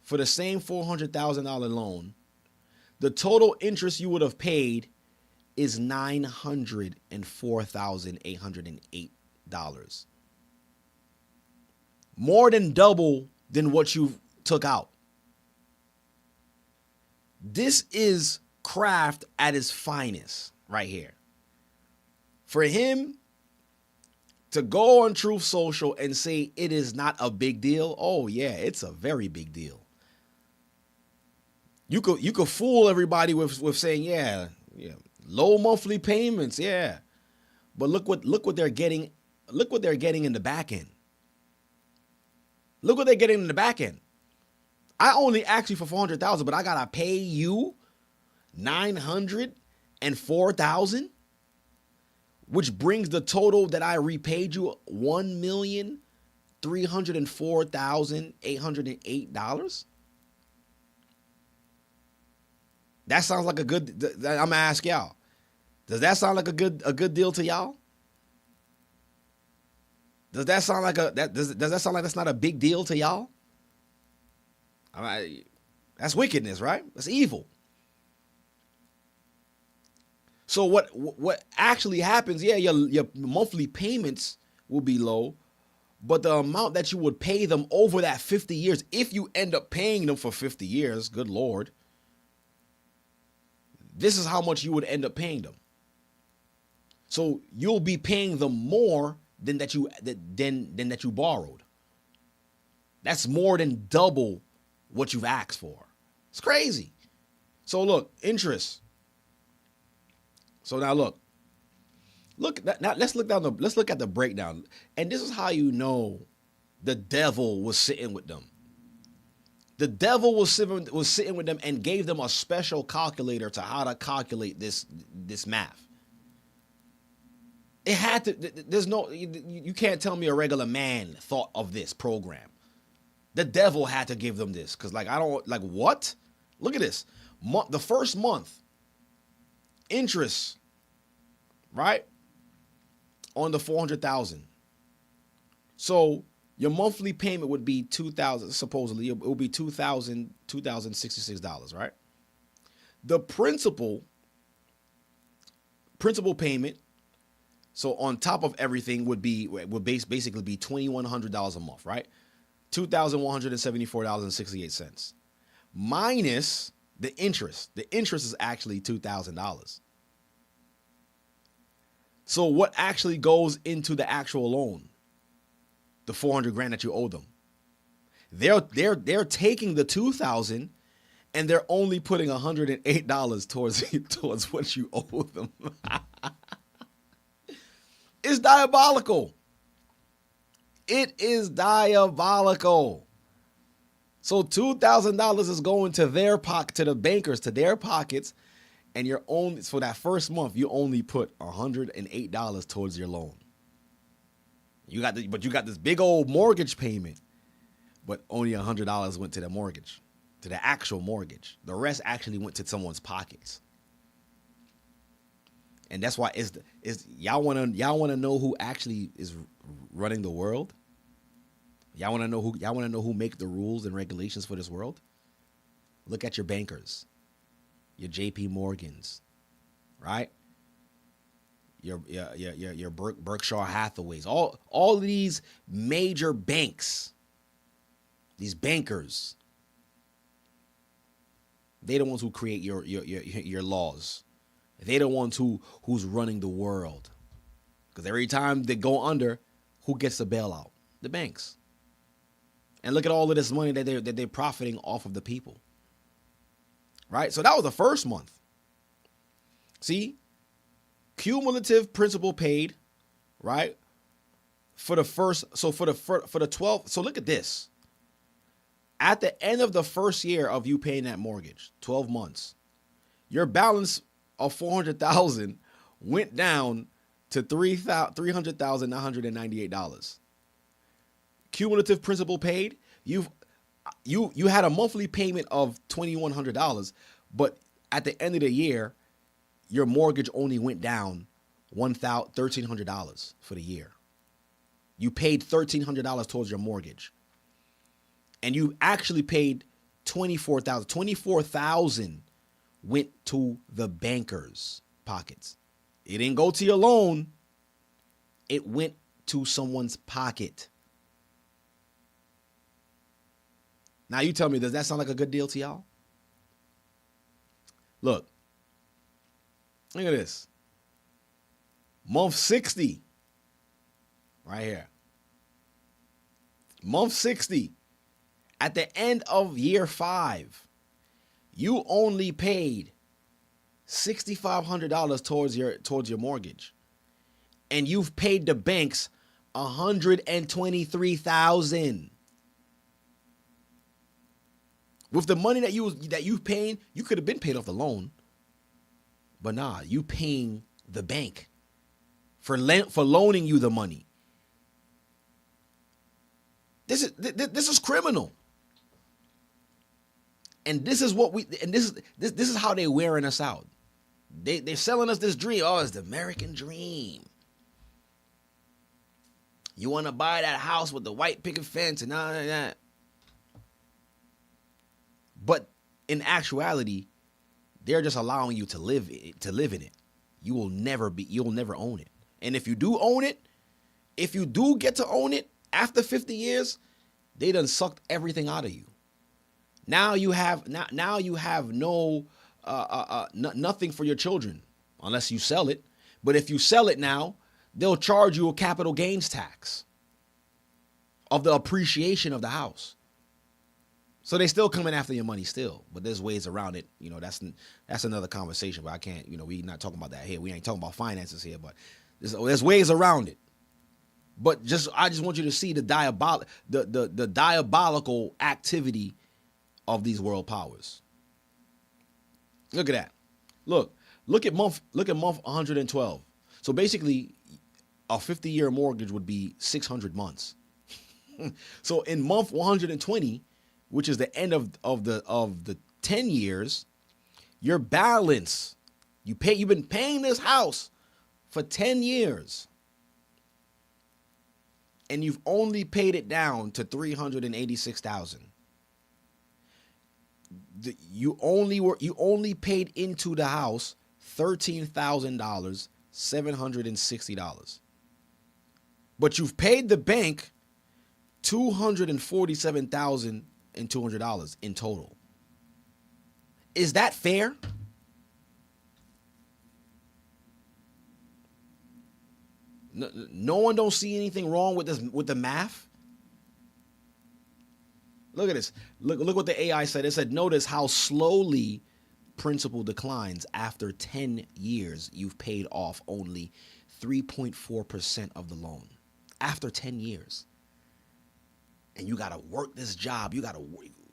Speaker 6: For the same $400,000 loan, the total interest you would have paid is $904,808. More than double than what you took out. This is craft at its finest right here. For him to go on Truth Social and say it is not a big deal, oh yeah, it's a very big deal. You could fool everybody with saying, yeah, low monthly payments, yeah. But look what they're getting. Look what they're getting in the back end. Look what they're getting in the back end. I only asked you for $400,000, but I gotta pay you $904,000, which brings the total that I repaid you $1,304,808. That sounds like a good. I'm gonna ask y'all. Does that sound like a good deal to y'all? Does that sound like does that sound like that's not a big deal to y'all? I mean, that's wickedness, right? That's evil. So what actually happens? Yeah, your monthly payments will be low, but the amount that you would pay them over that 50 years, if you end up paying them for 50 years, good Lord, this is how much you would end up paying them. So you'll be paying them more than that you borrowed. That's more than double what you've asked for. It's crazy. So look, interest. So now look now let's look at the breakdown. And this is how you know the devil was sitting with them. The devil was sitting with them and gave them a special calculator to how to calculate this math. It had to, there's no, you can't tell me a regular man thought of this program. The devil had to give them this. Cause what? Look at this. The first month, interest, right? On the 400,000. So your monthly payment would be $2,000, supposedly it would be $2,066, right? The principal payment, so on top of everything would basically be $2,100 a month, right? $2,174.68 minus the interest. The interest is actually $2,000. So what actually goes into the actual loan? The 400 grand that you owe them. They're taking the 2,000 and they're only putting $108 towards what you owe them. It's diabolical. It is diabolical. So $2,000 is going to their pocket, to the bankers, to their pockets, and you're only, for that first month, you only put $108 towards your loan. You got this big old mortgage payment, but only $100 went to the mortgage, to the actual mortgage. The rest actually went to someone's pockets. And that's why y'all wanna know who actually is running the world? Y'all wanna know who make the rules and regulations for this world? Look at your bankers, your JP Morgans, right? Your Berkshire Hathaways, all of these major banks, these bankers, they the ones who create your laws. They the ones who's running the world. Because every time they go under, who gets the bailout? The banks. And look at all of this money that they're profiting off of the people. Right? So that was the first month. See? Cumulative principal paid, right? For the 12, so look at this. At the end of the first year of you paying that mortgage, 12 months, your balance of $400,000 went down to $300,998. Cumulative principal paid, you had a monthly payment of $2,100, but at the end of the year, your mortgage only went down $1,300 for the year. You paid $1,300 towards your mortgage. And you actually paid $24,000. $24,000 went to the bankers' pockets. It didn't go to your loan. It went to someone's pocket. Now you tell me, does that sound like a good deal to y'all? Look at this. Month 60. Right here. Month 60. At the end of year 5, you only paid $6,500 towards your mortgage. And you've paid the banks $123,000. With the money that you've paying, you could have been paid off the loan. But nah, you paying the bank for loaning you the money. This is criminal. And this is this is how they're wearing us out. They're selling us this dream. Oh, it's the American dream. You want to buy that house with the white picket fence and all that. But in actuality, they're just allowing you to live in it. You'll never own it. And if you do own it, if you do get to own it after 50 years, they done sucked everything out of you. Now you have no nothing for your children unless you sell it. But if you sell it now, they'll charge you a capital gains tax of the appreciation of the house. So they still coming after your money still, but there's ways around it. You know, that's another conversation, but I can't, you know, we're not talking about that here. We ain't talking about finances here, but there's ways around it. But I just want you to see the diabolical activity of these world powers. Look at that. Look at month 112. So basically, a 50-year mortgage would be 600 months. So in month 120, which is the end of the 10 years, your balance, you've been paying this house for 10 years. And you've only paid it down to $386,000. You only paid into the house $13,000, $760. But you've paid the bank $247,200 in total. Is that fair? No one don't see anything wrong with this, with the math. Look at this. Look what the AI said. It said, notice how slowly principal declines after 10 years. You've paid off only 3.4% of the loan after 10 years. And you got to work this job. You got to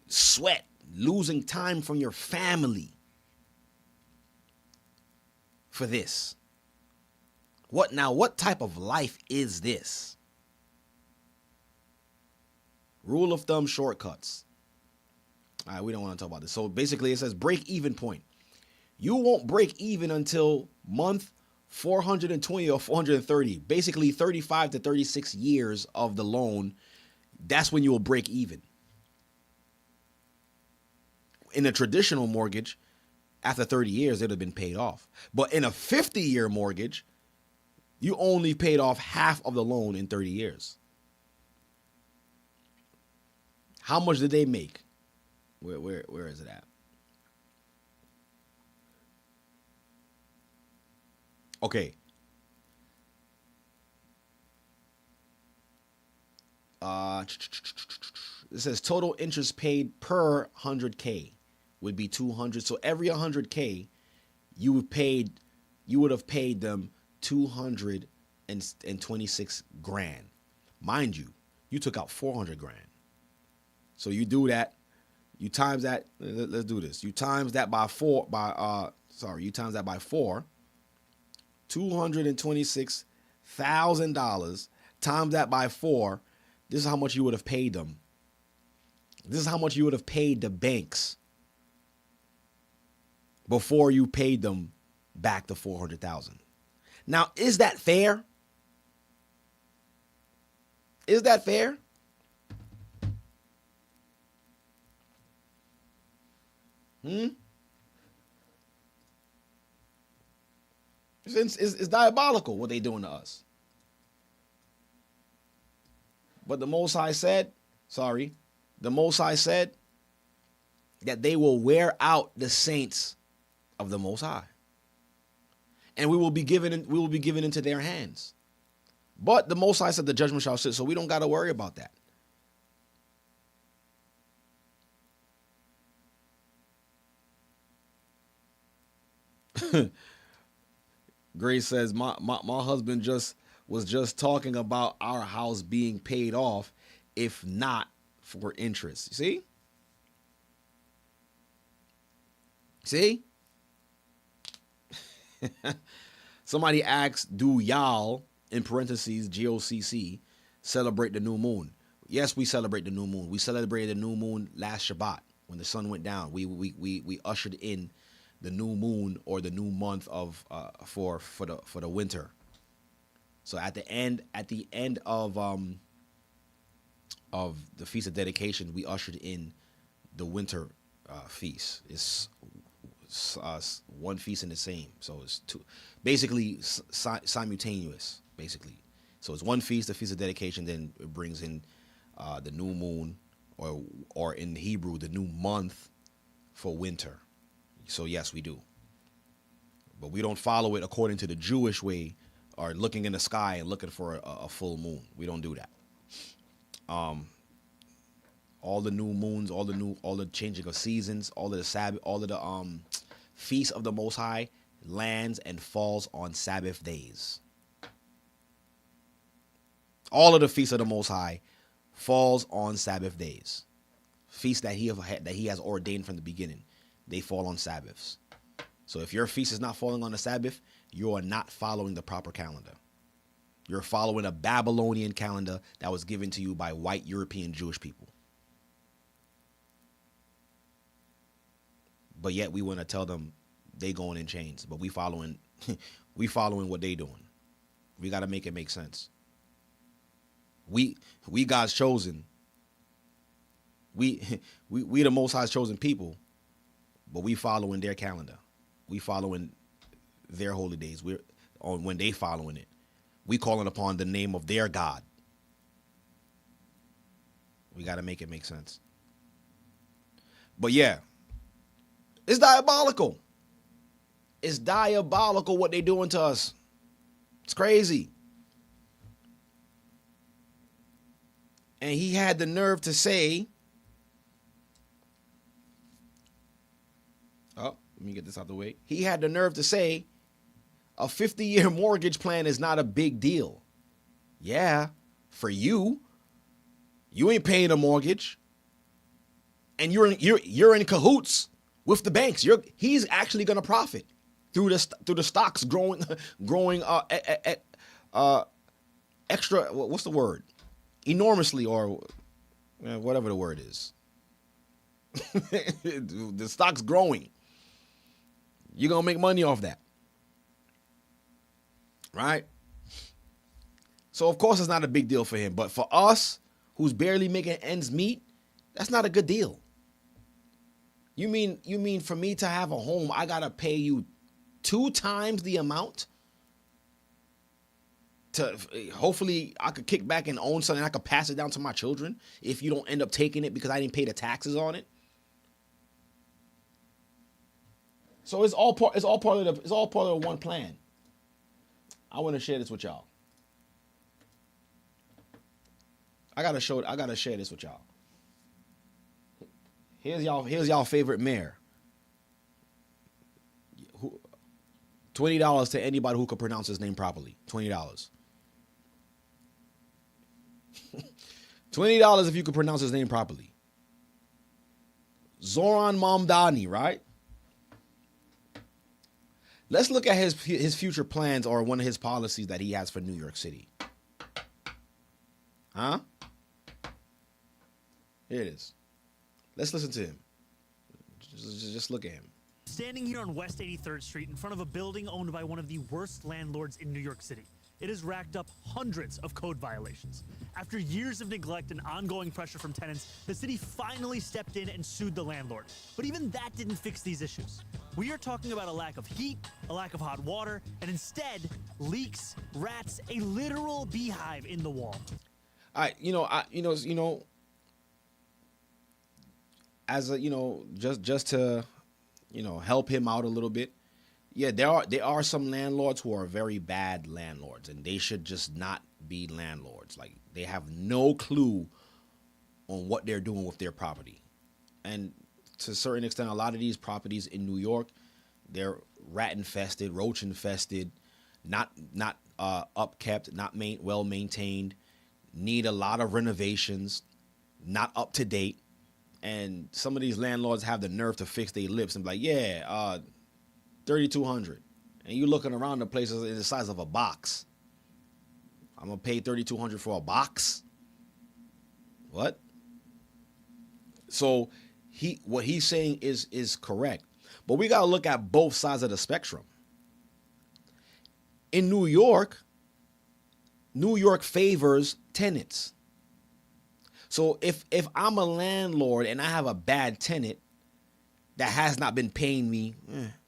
Speaker 6: sweat, losing time from your family for this. What type of life is this? Rule of thumb shortcuts. All right, we don't want to talk about this. So basically it says break even point. You won't break even until month 420 or 430. Basically 35 to 36 years of the loan. That's when you will break even. In a traditional mortgage, after 30 years, it would have been paid off. But in a 50-year mortgage, you only paid off half of the loan in 30 years. How much did they make? Where is it at? Okay. It says total interest paid per 100K would be 200. So every 100K, you would have paid them 226 grand. Mind you, you took out 400 grand. So you do that, you times that, let's do this. You times that by four, $226,000 times that by 4. This is how much you would have paid them. This is how much you would have paid the banks before you paid them back the 400,000. Now, is that fair? Is that fair? It's diabolical what they doing to us. But the Most High said that they will wear out the saints of the Most High. And we will be given into their hands. But the Most High said the judgment shall sit, so we don't got to worry about that. Grace says, my husband was just talking about our house being paid off, if not for interest. See? Somebody asked, do y'all, in parentheses, Gocc, celebrate the new moon? Yes, we celebrate the new moon. We celebrated the new moon last Shabbat when the sun went down. We ushered in the new moon, or the new month of for the winter. So at the end of the Feast of Dedication, we ushered in the winter feast. It's one feast in the same, so it's two, basically simultaneous. Basically, so it's one feast, the Feast of Dedication, then it brings in the new moon, or in Hebrew, the new month for winter. So yes, we do. But we don't follow it according to the Jewish way, or looking in the sky and looking for a full moon. We don't do that. All the new moons, all the changing of seasons, all of the Sabbath, all of the feasts of the Most High lands and falls on Sabbath days. All of the feasts of the Most High falls on Sabbath days. Feasts that he has ordained from the beginning, they fall on Sabbaths. So if your feast is not falling on the Sabbath, you are not following the proper calendar. You're following a Babylonian calendar that was given to you by white European Jewish people. But yet we want to tell them they going in chains, but we following what they doing. We got to make it make sense. We God's chosen. We the Most High's chosen people, but we following their calendar. We following their holy days. We're on when they following it. We calling upon the name of their God. We got to make it make sense. But yeah, it's diabolical. It's diabolical what they doing to us. It's crazy. And he had the nerve to say, oh, let me get this out of the way. He had the nerve to say, a 50-year mortgage plan is not a big deal. Yeah, for you. You ain't paying a mortgage. And you're in cahoots with the banks. He's actually going to profit through the stocks growing extra, what's the word? Enormously, or whatever the word is. The stock's growing. You're going to make money off that. Right? So, of course, it's not a big deal for him. But for us, who's barely making ends meet, that's not a good deal. You mean for me to have a home, I got to pay you 2 times the amount? To hopefully I could kick back and own something, I could pass it down to my children if you don't end up taking it because I didn't pay the taxes on it. So it's all part of the one plan. I want to share this with y'all. I gotta share this with y'all. Here's y'all favorite mayor. $20 to anybody who could pronounce his name properly. $20. $20 if you could pronounce his name properly. Zoran Mamdani, right? Let's look at his future plans, or one of his policies that he has for New York City. Huh? Here it is. Let's listen to him. Just look at him.
Speaker 7: Standing here on West 83rd Street in front of a building owned by one of the worst landlords in New York City. It has racked up hundreds of code violations. After years of neglect and ongoing pressure from tenants, the city finally stepped in and sued the landlord. But even that didn't fix these issues. We are talking about a lack of heat, a lack of hot water, and instead, leaks, rats, a literal beehive in the wall.
Speaker 6: As just to, help him out a little bit. Yeah, there are some landlords who are very bad landlords, and they should just not be landlords. Like, they have no clue on what they're doing with their property. And to a certain extent, a lot of these properties in New York, they're rat infested, roach infested, not upkept, not well maintained, need a lot of renovations, not up to date. And some of these landlords have the nerve to fix their lips and be like, yeah, $3,200. And you looking around the places in the size of a box. I'm going to pay $3,200 for a box? What? So what he's saying is correct. But we got to look at both sides of the spectrum. In New York favors tenants. So if I'm a landlord and I have a bad tenant that has not been paying me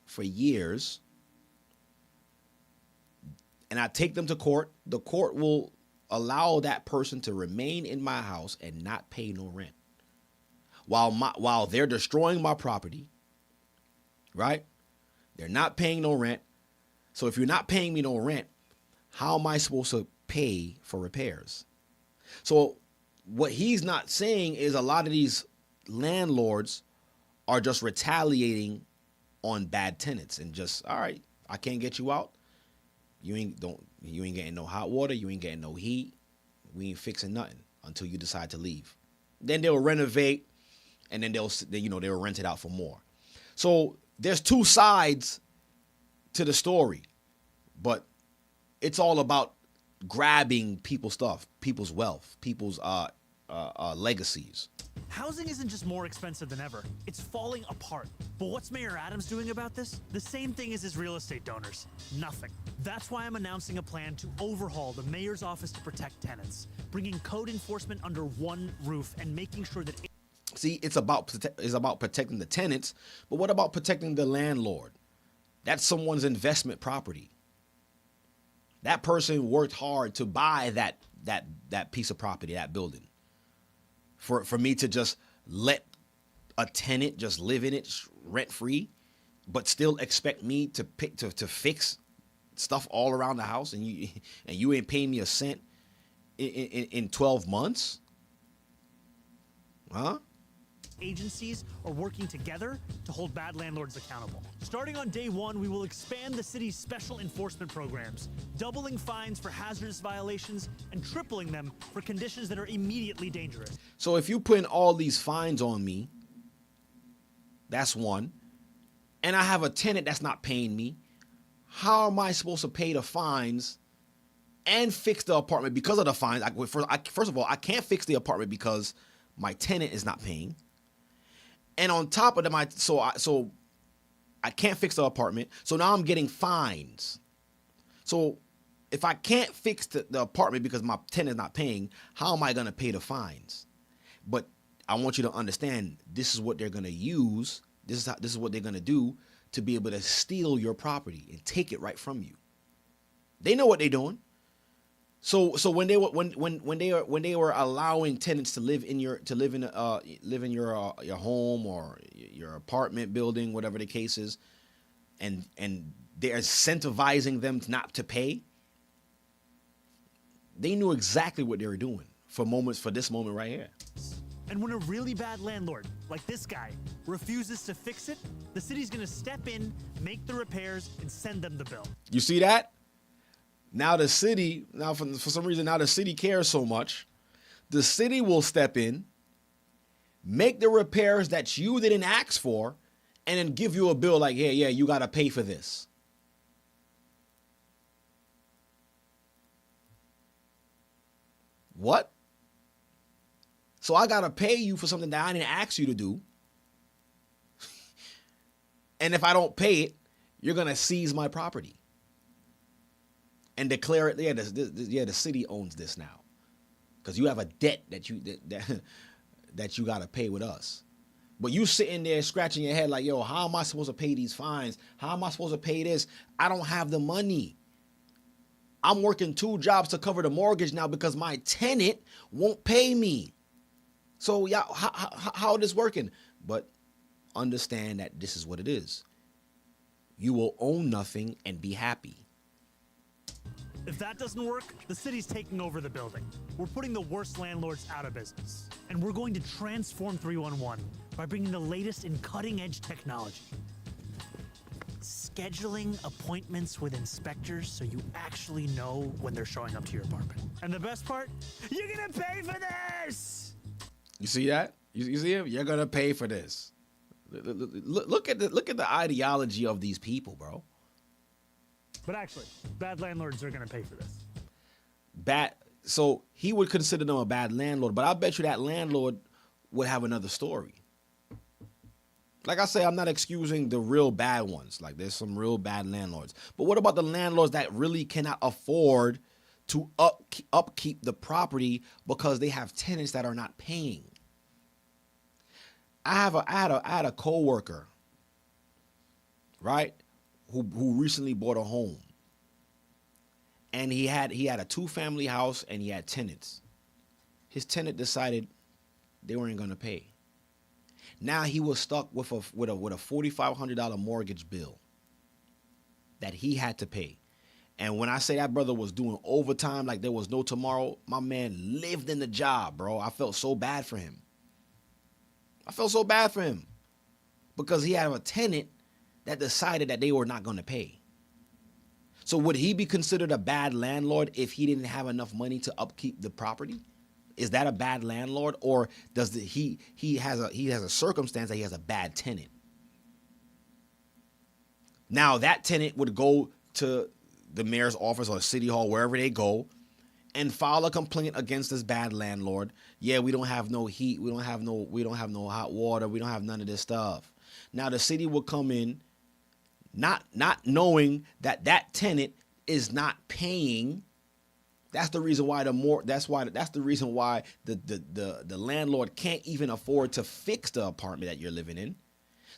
Speaker 6: for years, and I take them to court, the court will allow that person to remain in my house and not pay no rent while they're destroying my property, right? They're not paying no rent. So if you're not paying me no rent, how am I supposed to pay for repairs? So what he's not saying is a lot of these landlords are just retaliating on bad tenants and just, all right, I can't get you out. You ain't getting no hot water, you ain't getting no heat. We ain't fixing nothing until you decide to leave. Then they'll renovate and then they'll rent it out for more. So there's two sides to the story, but it's all about grabbing people's stuff, people's wealth, people's legacies.
Speaker 7: Housing isn't just more expensive than ever, it's falling apart. But what's Mayor Adams doing about this? The same thing as his real estate donors, nothing. That's why I'm announcing a plan to overhaul the mayor's office to protect tenants, bringing code enforcement under one roof and making sure that...
Speaker 6: See, it's about protecting the tenants, but what about protecting the landlord? That's someone's investment property. That person worked hard to buy that piece of property, that building. For me to just let a tenant just live in it rent free, but still expect me to fix stuff all around the house, and you ain't paying me a cent in 12 months, huh?
Speaker 7: Agencies are working together to hold bad landlords accountable. Starting on day one, we will expand the city's special enforcement programs, doubling fines for hazardous violations and tripling them for conditions that are immediately dangerous.
Speaker 6: So if you put in all these fines on me, that's one, and I have a tenant that's not paying me, how am I supposed to pay the fines and fix the apartment because of the fines? First of all, I can't fix the apartment because my tenant is not paying. And on top of that, so I can't fix the apartment. So now I'm getting fines. So if I can't fix the apartment because my tenant is not paying, how am I going to pay the fines? But I want you to understand, this is what they're going to use. This is what they're going to do to be able to steal your property and take it right from you. They know what they're doing. So when they were allowing tenants to live in your home or your apartment building, whatever the case is, and they're incentivizing them not to pay, they knew exactly what they were doing for this moment right here.
Speaker 7: And when a really bad landlord, like this guy, refuses to fix it, the city's gonna step in, make the repairs, and send them the bill.
Speaker 6: You see that? Now the city, for some reason, now the city cares so much. The city will step in, make the repairs that you didn't ask for, and then give you a bill like, yeah, you got to pay for this. What? So I got to pay you for something that I didn't ask you to do. And if I don't pay it, you're going to seize my property and declare it, the city owns this now, because you have a debt that you got to pay with us. But you sitting there scratching your head like, yo, how am I supposed to pay these fines? How am I supposed to pay this? I don't have the money. I'm working 2 jobs to cover the mortgage now because my tenant won't pay me. So yeah, how is this working? But understand that this is what it is. You will own nothing and be happy.
Speaker 7: If that doesn't work, the city's taking over the building. We're putting the worst landlords out of business. And we're going to transform 311 by bringing the latest in cutting-edge technology. Scheduling appointments with inspectors so you actually know when they're showing up to your apartment. And the best part? You're gonna pay for this!
Speaker 6: You see that? You see him? You're gonna pay for this. Look at the ideology of these people, bro.
Speaker 7: But actually, bad landlords are going to pay for this.
Speaker 6: So he would consider them a bad landlord, but I bet you that landlord would have another story. Like I say, I'm not excusing the real bad ones. Like there's some real bad landlords. But what about the landlords that really cannot afford to upkeep the property because they have tenants that are not paying? I had a coworker, right, who recently bought a home, and he had a 2-family house and he had tenants. His tenant decided they weren't going to pay. Now he was stuck with a $4,500 mortgage bill that he had to pay. And when I say that brother was doing overtime like there was no tomorrow, my man lived in the job, bro. I felt so bad for him. Because he had a tenant that decided that they were not going to pay. So would he be considered a bad landlord if he didn't have enough money to upkeep the property? Is that a bad landlord, or does he has a circumstance that he has a bad tenant? Now that tenant would go to the mayor's office or the city hall, wherever they go, and file a complaint against this bad landlord. Yeah, we don't have no heat, we don't have no hot water, we don't have none of this stuff. Now the city will come in, not knowing that tenant is not paying. That's the reason why that's the reason why the landlord can't even afford to fix the apartment that you're living in.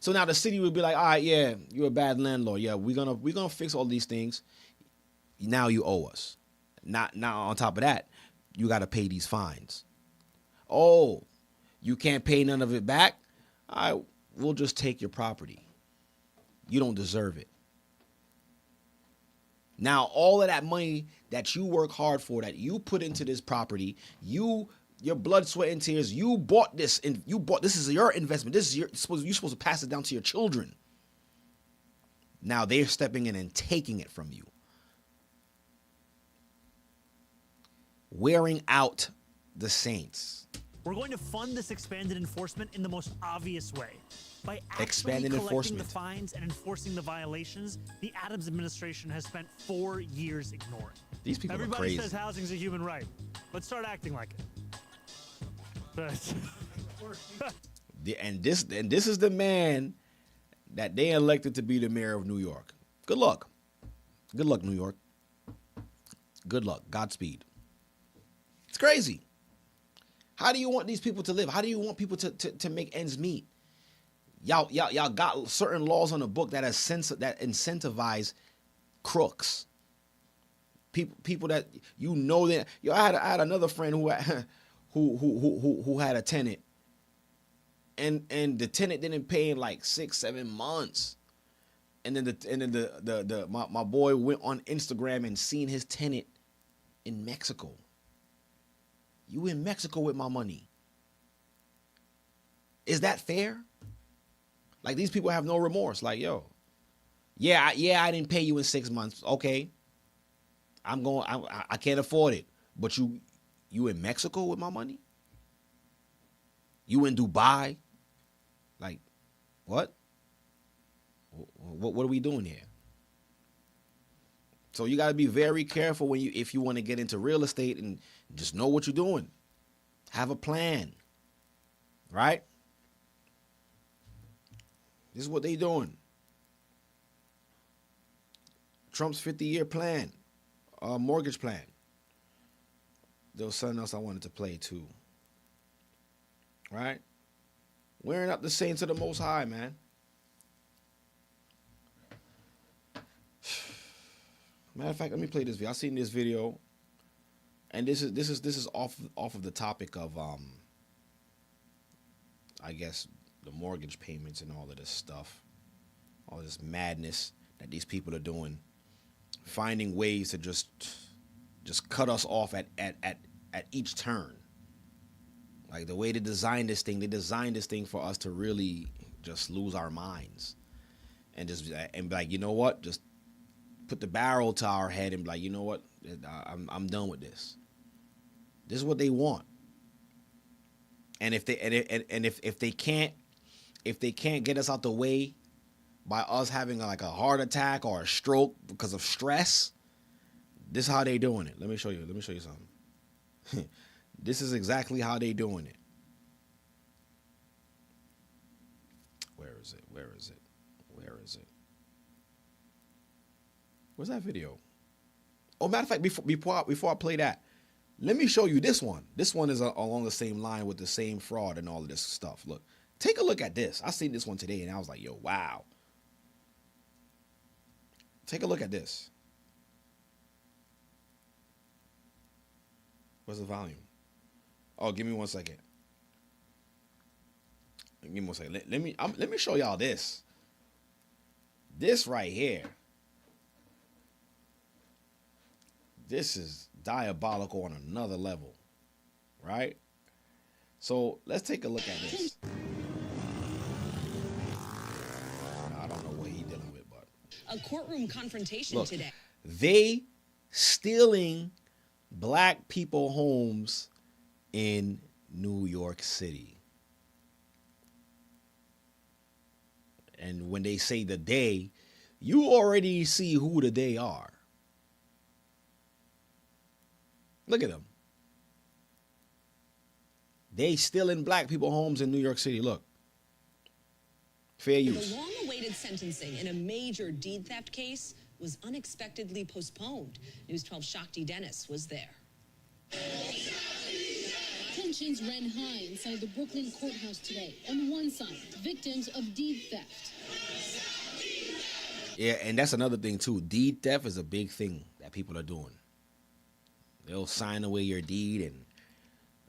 Speaker 6: So now the city would be like, all right, yeah, you're a bad landlord. Yeah, we're gonna fix all these things. Now you owe us. Not on top of that, you got to pay these fines. Oh, you can't pay none of it back? All right, we'll just take your property. You don't deserve it. Now, all of that money that you work hard for, that you put into this property, your blood, sweat, and tears, you bought this, and this is your investment. You're supposed to pass it down to your children. Now they're stepping in and taking it from you. Wearing out the saints.
Speaker 7: We're going to fund this expanded enforcement in the most obvious way. By actually
Speaker 6: Expanded
Speaker 7: collecting
Speaker 6: enforcement.
Speaker 7: the fines and enforcing the violations the Adams administration has spent 4 years ignoring.
Speaker 6: These people
Speaker 7: Everybody
Speaker 6: are crazy.
Speaker 7: says housing's a human right. Let's start acting like it.
Speaker 6: And this is the man that they elected to be the mayor of New York. Good luck. Good luck, New York. Good luck. Godspeed. It's crazy. How do you want these people to live? How do you want people to make ends meet? Y'all got certain laws on the book that incentivize crooks. People that that. I had another friend who had a tenant, and the tenant didn't pay in like 6-7 months, and then my boy went on Instagram and seen his tenant in Mexico. You in Mexico with my money? Is that fair? Like, these people have no remorse. Like, yo, I didn't pay you in 6 months. Okay, I can't afford it. But you in Mexico with my money? You in Dubai? Like, what? What are we doing here? So you got to be very careful if you want to get into real estate, and just know what you're doing. Have a plan, right? This is what they doing. Trump's 50-year plan, mortgage plan. There was something else I wanted to play too. Right? Wearing up the saints of the Most High, man. Matter of fact, let me play this video. I seen this video, and this is off of the topic of I guess the mortgage payments and all of this stuff, all this madness that these people are doing, finding ways to just cut us off at each turn. Like, the way they designed this thing for us to really just lose our minds, and be like, you know what, just put the barrel to our head and be like, you know what, I'm done with this. This is what they want. And if they can't get us out the way by us having like a heart attack or a stroke because of stress, this is how they doing it. Let me show you something. This is exactly how they doing it. Where is it? Where's that video? Oh, matter of fact, before I play that, let me show you this one. This one is along the same line with the same fraud and all of this stuff. Look, take a look at this. I seen this one today, and I was like, yo, wow. Take a look at this. Where's the volume? Oh, give me 1 second. Give me a second. Let me show y'all this. This right here. This is diabolical on another level, right? So let's take a look at this. I don't know what he's dealing with, but
Speaker 8: a courtroom confrontation
Speaker 6: look,
Speaker 8: today.
Speaker 6: They stealing black people homes in New York City. And when they say the they, you already see who the they are. Look at them. They stealing black people homes in New York City. Look. Fair use.
Speaker 8: The long-awaited sentencing in a major deed theft case was unexpectedly postponed. News 12 Shakti Dennis was there.
Speaker 9: Tensions ran high inside the Brooklyn courthouse today. On one side, victims of deed theft.
Speaker 6: Yeah, and that's another thing too. Deed theft is a big thing that people are doing. They'll sign away your deed, and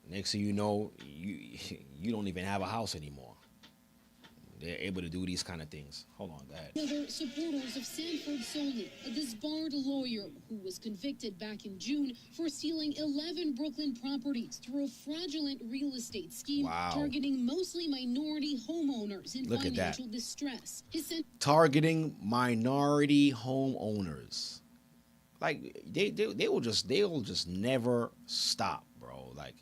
Speaker 6: next thing you know, you don't even have a house anymore. They're able to do these kind of things. Hold on, go ahead.
Speaker 9: Another supporters of Sanford Solney, a disbarred lawyer who was convicted back in June for stealing 11 Brooklyn properties through a fraudulent real estate scheme targeting mostly minority homeowners in financial distress.
Speaker 6: Targeting minority homeowners. Like they'll just never stop, bro. Like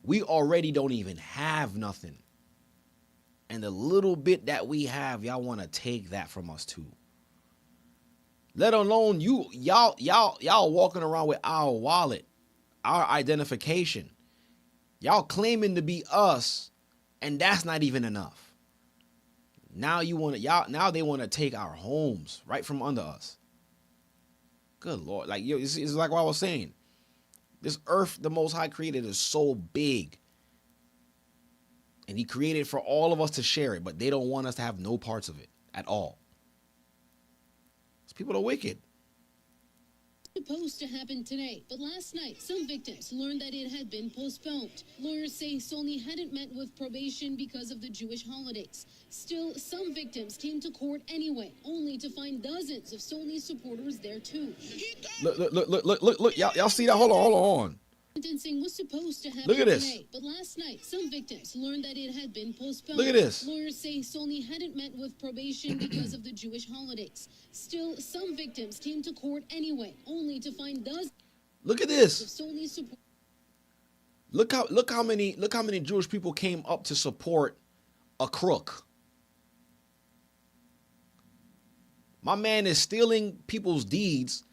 Speaker 6: we already don't even have nothing. And the little bit that we have, y'all want to take that from us too. Let alone y'all walking around with our wallet, our identification. Y'all claiming to be us, and that's not even enough. Now they want to take our homes right from under us. Good Lord. Like, it's like what I was saying. This earth the Most High created is so big. And he created for all of us to share it, but they don't want us to have no parts of it at all. These people are wicked.
Speaker 9: Supposed to happen today, but last night some victims learned that it had been postponed. Lawyers say Solney hadn't met with probation because of the Jewish holidays. Still, some victims came to court anyway, only to find dozens of Solney's supporters there too.
Speaker 6: Look, y'all see that? Hold on.
Speaker 9: Sentencing was supposed to happen
Speaker 6: Look at this.
Speaker 9: today, but last night some victims learned that it had been postponed.
Speaker 6: Look at this.
Speaker 9: Lawyers say Solney hadn't met with probation because of the Jewish holidays. Still, some victims came to court anyway, only to find dozens.
Speaker 6: Look at this.
Speaker 9: Of Solney's support.
Speaker 6: Look how many Jewish people came up to support a crook. My man is stealing people's deeds.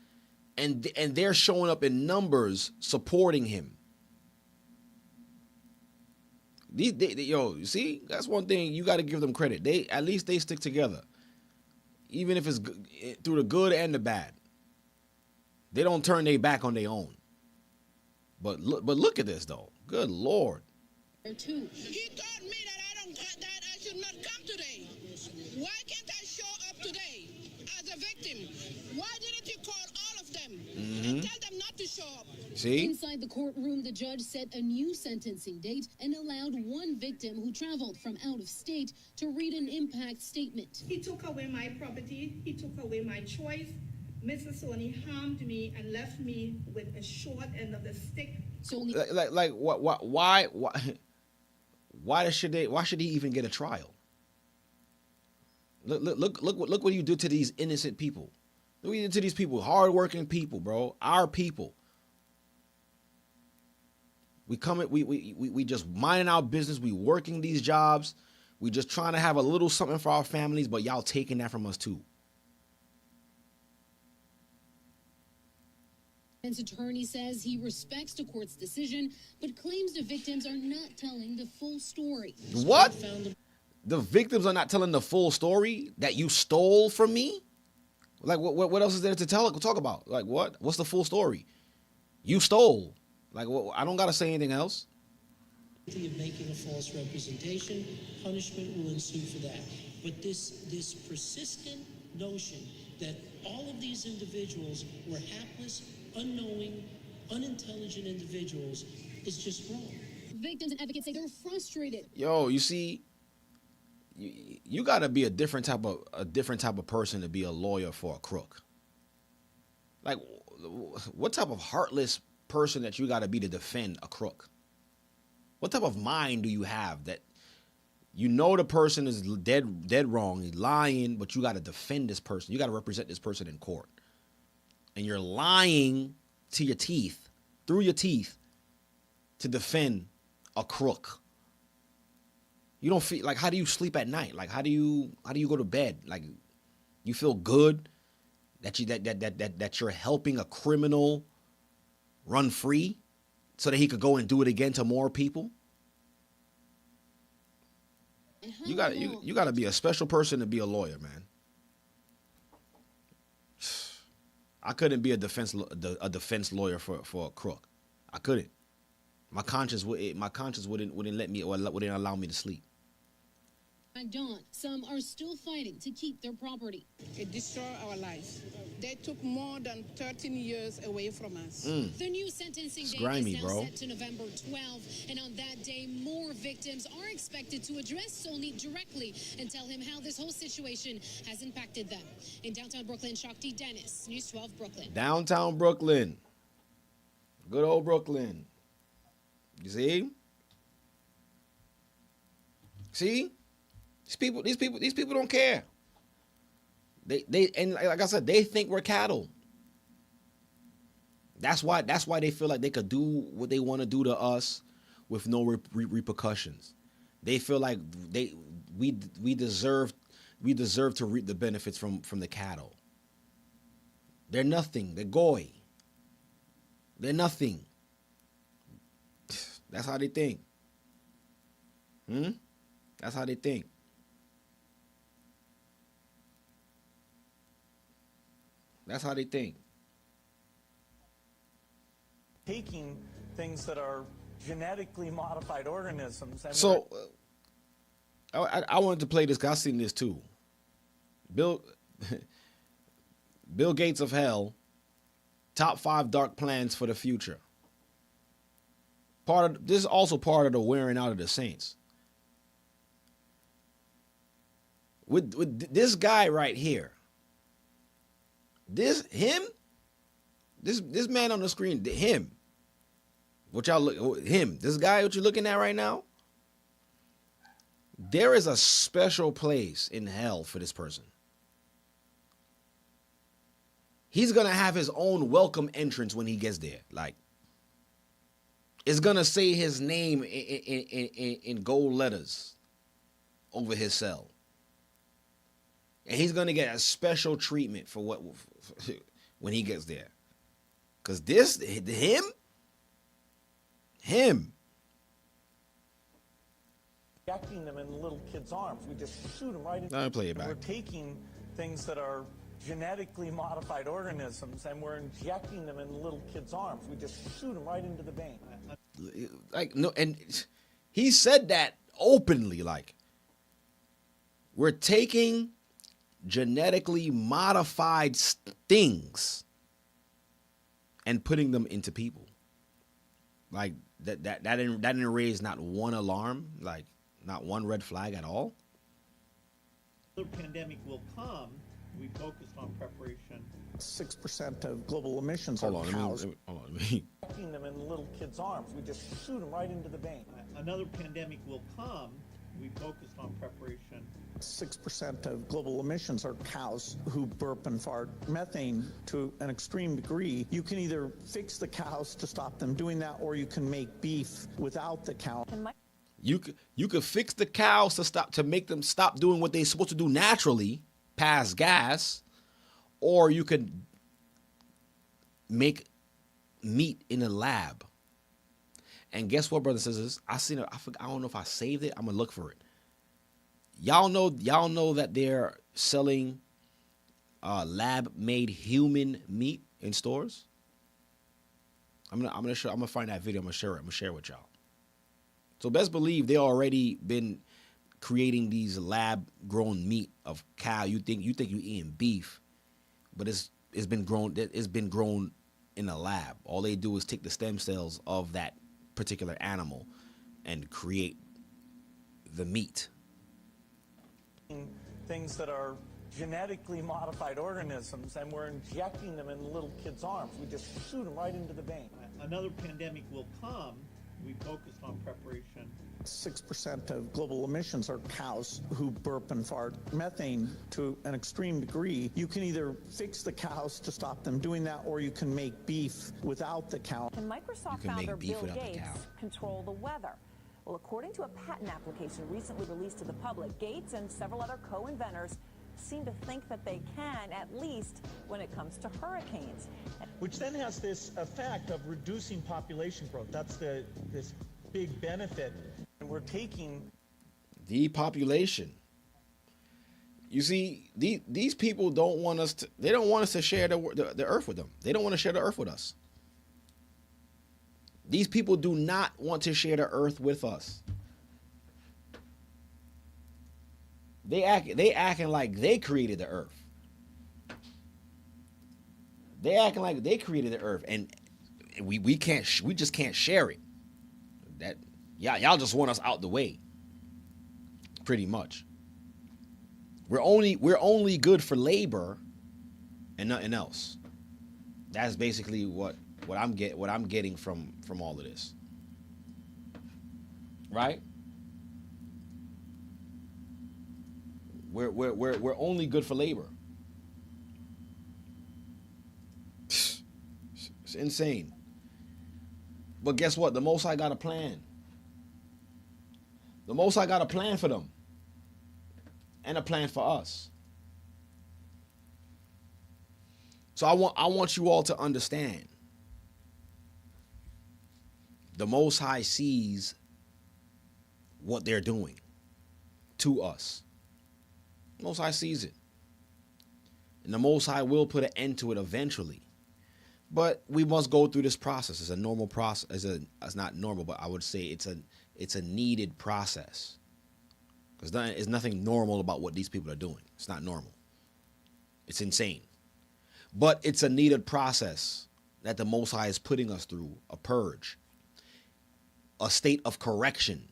Speaker 6: And they're showing up in numbers supporting him. You see, that's one thing you got to give them credit. At least they stick together, even if it's through the good and the bad. They don't turn their back on their own. But look at this though. Good Lord.
Speaker 9: He told
Speaker 10: me that I should not come today. Why can't I show up today as a victim? Why didn't you call all of them and tell them not to show up?
Speaker 6: See?
Speaker 9: Inside the courtroom, the judge set a new sentencing date and allowed one victim who traveled from out of state to read an impact statement.
Speaker 11: He took away my property. He took away my choice. Mr. Solney harmed me and left me with a short end of the stick. Why should he even get a trial? Look what you do to these innocent people. Look what you do to these people, hardworking people, bro. Our people. We just minding our business. We working these jobs. We just trying to have a little something for our families, but y'all taking that from us too.
Speaker 9: His attorney says he respects the court's decision, but claims the victims are not telling the full story.
Speaker 6: What? The victims are not telling the full story that you stole from me? Like, what else is there to talk about? Like, what? What's the full story? You stole. Like, I don't got to say anything else.
Speaker 12: Of making a false representation, punishment will ensue for that. But this persistent notion that all of these individuals were hapless, unknowing, unintelligent individuals is just wrong.
Speaker 9: Victims and advocates say they're frustrated.
Speaker 6: Yo, you see,
Speaker 11: you got to be a different type of person to be a lawyer for a crook. Like, what type of heartless person that you got to be to defend a crook? What type of mind do you have that you know the person is dead wrong, he's lying, but you got to defend this person. You got to represent this person in court. And you're lying to your teeth, through your teeth, to defend a crook. You don't feel like, how do you sleep at night? Like, how do you go to bed? Like, you feel good that you're helping a criminal run free so that he could go and do it again to more people? You got to be a special person to be a lawyer, man. I couldn't be a defense lawyer for a crook. I couldn't. My conscience wouldn't let me, or wouldn't allow me to sleep.
Speaker 9: At dawn, some are still fighting to keep their property.
Speaker 10: It destroyed our lives. They took more than 13 years away from us.
Speaker 9: The new sentencing date
Speaker 11: grimy,
Speaker 9: is now
Speaker 11: bro.
Speaker 9: set to November 12th, and on that day, more victims are expected to address Sony directly and tell him how this whole situation has impacted them. In downtown Brooklyn, Shakti Dennis, News 12 Brooklyn.
Speaker 11: Downtown Brooklyn. Good old Brooklyn. You see? See? These people don't care. They and like I said, they think we're cattle. That's why they feel like they could do what they want to do to us with no repercussions. They feel like we deserve to reap the benefits from the cattle. They're nothing. They're goy. They're nothing. That's how they think. That's how they think. That's how they think.
Speaker 13: Taking things that are genetically modified organisms. And
Speaker 11: so, I wanted to play this because I've seen this too. Bill Gates of hell, top 5 dark plans for the future. This is also part of the wearing out of the saints. With this guy right here. This man on the screen, him. This guy what you're looking at right now. There is a special place in hell for this person. He's gonna have his own welcome entrance when he gets there. Like, it's gonna say his name in gold letters over his cell. And he's gonna get a special treatment for when he gets there. Cause him.
Speaker 13: injecting them in little kids' arms. We just shoot them right in.
Speaker 11: Let me play it back.
Speaker 13: We're taking things that are genetically modified organisms and we're injecting them in little kids' arms. We just shoot them right into the vein.
Speaker 11: Like, no, and he said that openly. Like, we're taking genetically modified things and putting them into people. Like, that didn't raise not one alarm, like not one red flag at all.
Speaker 14: The pandemic will come. We focused on preparation.
Speaker 15: 6% of global emissions
Speaker 11: Hold
Speaker 15: are
Speaker 11: on,
Speaker 15: cows.
Speaker 13: Injecting them in little kids' arms. We just shoot them right into the vein.
Speaker 14: Another pandemic will come. We focused on preparation.
Speaker 15: 6% of global emissions are cows who burp and fart methane to an extreme degree. You can either fix the cows to stop them doing that, or you can make beef without the cow.
Speaker 11: You could fix the cows to make them stop doing what they're supposed to do naturally, pass gas, or you could make meat in a lab. And guess what, brothers and sisters? I don't know if I saved it. I'm gonna look for it. Y'all know that they're selling lab-made human meat in stores. I'm gonna find that video. I'm gonna share it with y'all. So best believe they already been creating these lab-grown meat of cow. You think you eating beef, but it's been grown. It's been grown in a lab. All they do is take the stem cells of that particular animal and create the meat.
Speaker 13: things that are genetically modified organisms, and we're injecting them in little kids' arms. We just shoot them right into the vein.
Speaker 14: Another pandemic will come. We focused on preparation.
Speaker 15: 6% of global emissions are cows who burp and fart methane to an extreme degree. You can either fix the cows to stop them doing that, or you can make beef without the cow.
Speaker 16: Can Microsoft founder Bill Gates control the weather? Well, according to a patent application recently released to the public, Gates and several other co-inventors seem to think that they can, at least when it comes to hurricanes.
Speaker 4: Which then has this effect of reducing population growth. That's this big benefit.
Speaker 13: And we're taking
Speaker 11: depopulation. You see, these people don't want us to. They don't want us to share the earth with them. They don't want to share the earth with us. These people do not want to share the earth with us. They acting like they created the earth. They acting like they created the earth, and we just can't share it. That y'all just want us out the way. Pretty much. We're only good for labor and nothing else. That's basically what I'm getting from all of this. Right? We're only good for labor. It's insane. But guess what? The Most High got a plan. The Most High got a plan for them. And a plan for us. So I want you all to understand. The Most High sees what they're doing to us. The Most High sees it. And the Most High will put an end to it eventually. But we must go through this process. It's a normal process. It's not normal, but I would say it's a needed process. Because there's nothing normal about what these people are doing. It's not normal. It's insane. But it's a needed process that the Most High is putting us through. A purge. A state of correction.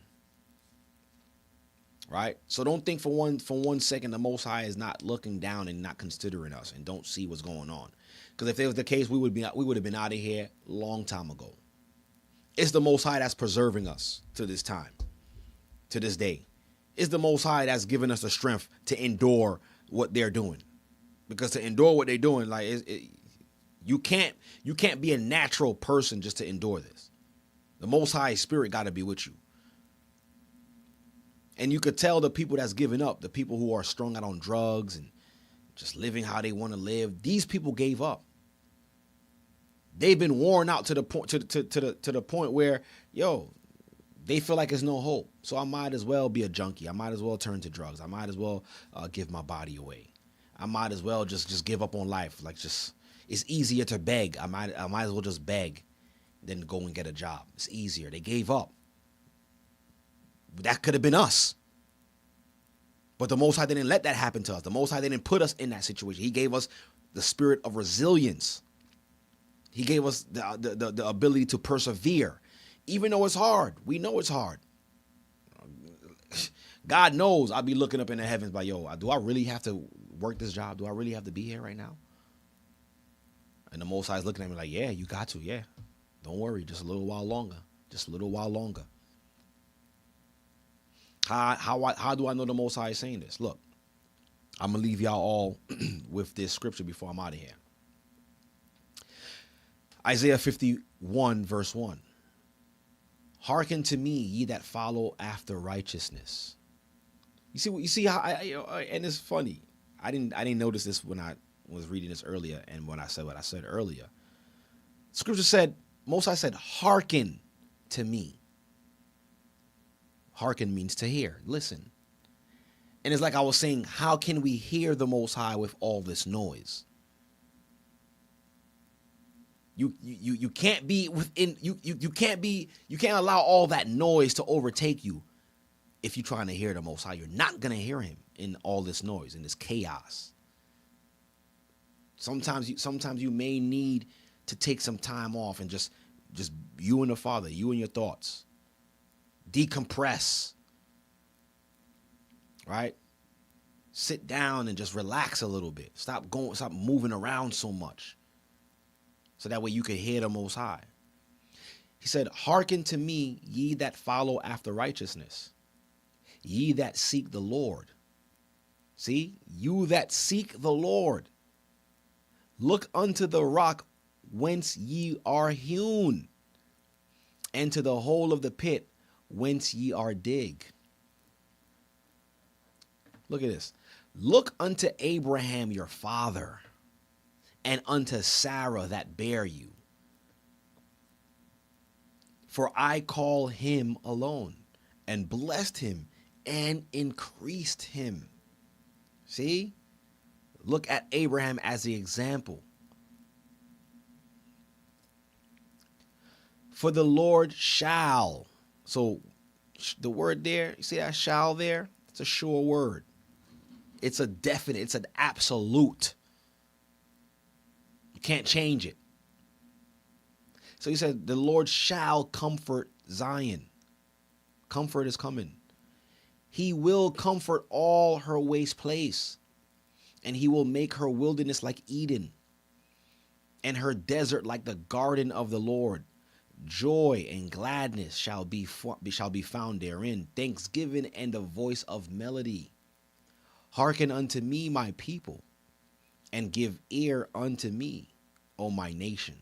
Speaker 11: Right? So don't think for one second the Most High is not looking down and not considering us and don't see what's going on. Because if it was the case, we would have been out of here a long time ago. It's the Most High that's preserving us to this time, to this day. It's the Most High that's giving us the strength to endure what they're doing. Because to endure what they're doing, like you can't be a natural person just to endure this. The Most High Spirit got to be with you. And you could tell the people that's giving up, the people who are strung out on drugs and just living how they want to live, these people gave up. They've been worn out to the point to the point where, they feel like there's no hope. So I might as well be a junkie. I might as well turn to drugs. I might as well give my body away. I might as well just give up on life. It's easier to beg. I might as well just beg than go and get a job. It's easier. They gave up. That could have been us. But the Most High didn't let that happen to us. The Most High didn't put us in that situation. He gave us the spirit of resilience. He gave us the ability to persevere. Even though it's hard. We know it's hard. God knows I'll be looking up in the heavens like, do I really have to work this job? Do I really have to be here right now? And the Most High is looking at me like, yeah, you got to, yeah. Don't worry, just a little while longer. Just a little while longer. How do I know the Most High is saying this? Look, I'm going to leave y'all all with this scripture before I'm out of here. Isaiah 51 verse 1. Hearken to me, ye that follow after righteousness. You see how and it's funny. I didn't notice this when I was reading this earlier, and when I said what I said earlier. Scripture said, Most High said, hearken to me. Hearken means to hear, listen. And it's like I was saying, how can we hear the Most High with all this noise? You can't be within you can't allow all that noise to overtake you if you're trying to hear the Most High. You're not gonna hear him in all this noise, in this chaos. Sometimes you may need to take some time off and just you and the Father, you and your thoughts. Decompress. Right? Sit down and just relax a little bit. Stop moving around so much. So that way you can hear the Most High. He said, hearken to me, ye that follow after righteousness, ye that seek the Lord. See, you that seek the Lord, look unto the rock whence ye are hewn, and to the hole of the pit whence ye are dig. Look at this. Look unto Abraham your father, and unto Sarah that bare you. For I call him alone, and blessed him, and increased him. See? Look at Abraham as the example. For the Lord shall. So the word there, you see that shall there? It's a sure word. It's a definite, it's an absolute. You can't change it. So he said, the Lord shall comfort Zion. Comfort is coming. He will comfort all her waste place, and he will make her wilderness like Eden, and her desert like the garden of the Lord. Joy and gladness shall be found therein, thanksgiving and the voice of melody. Hearken unto me, my people, and give ear unto me, O my nation.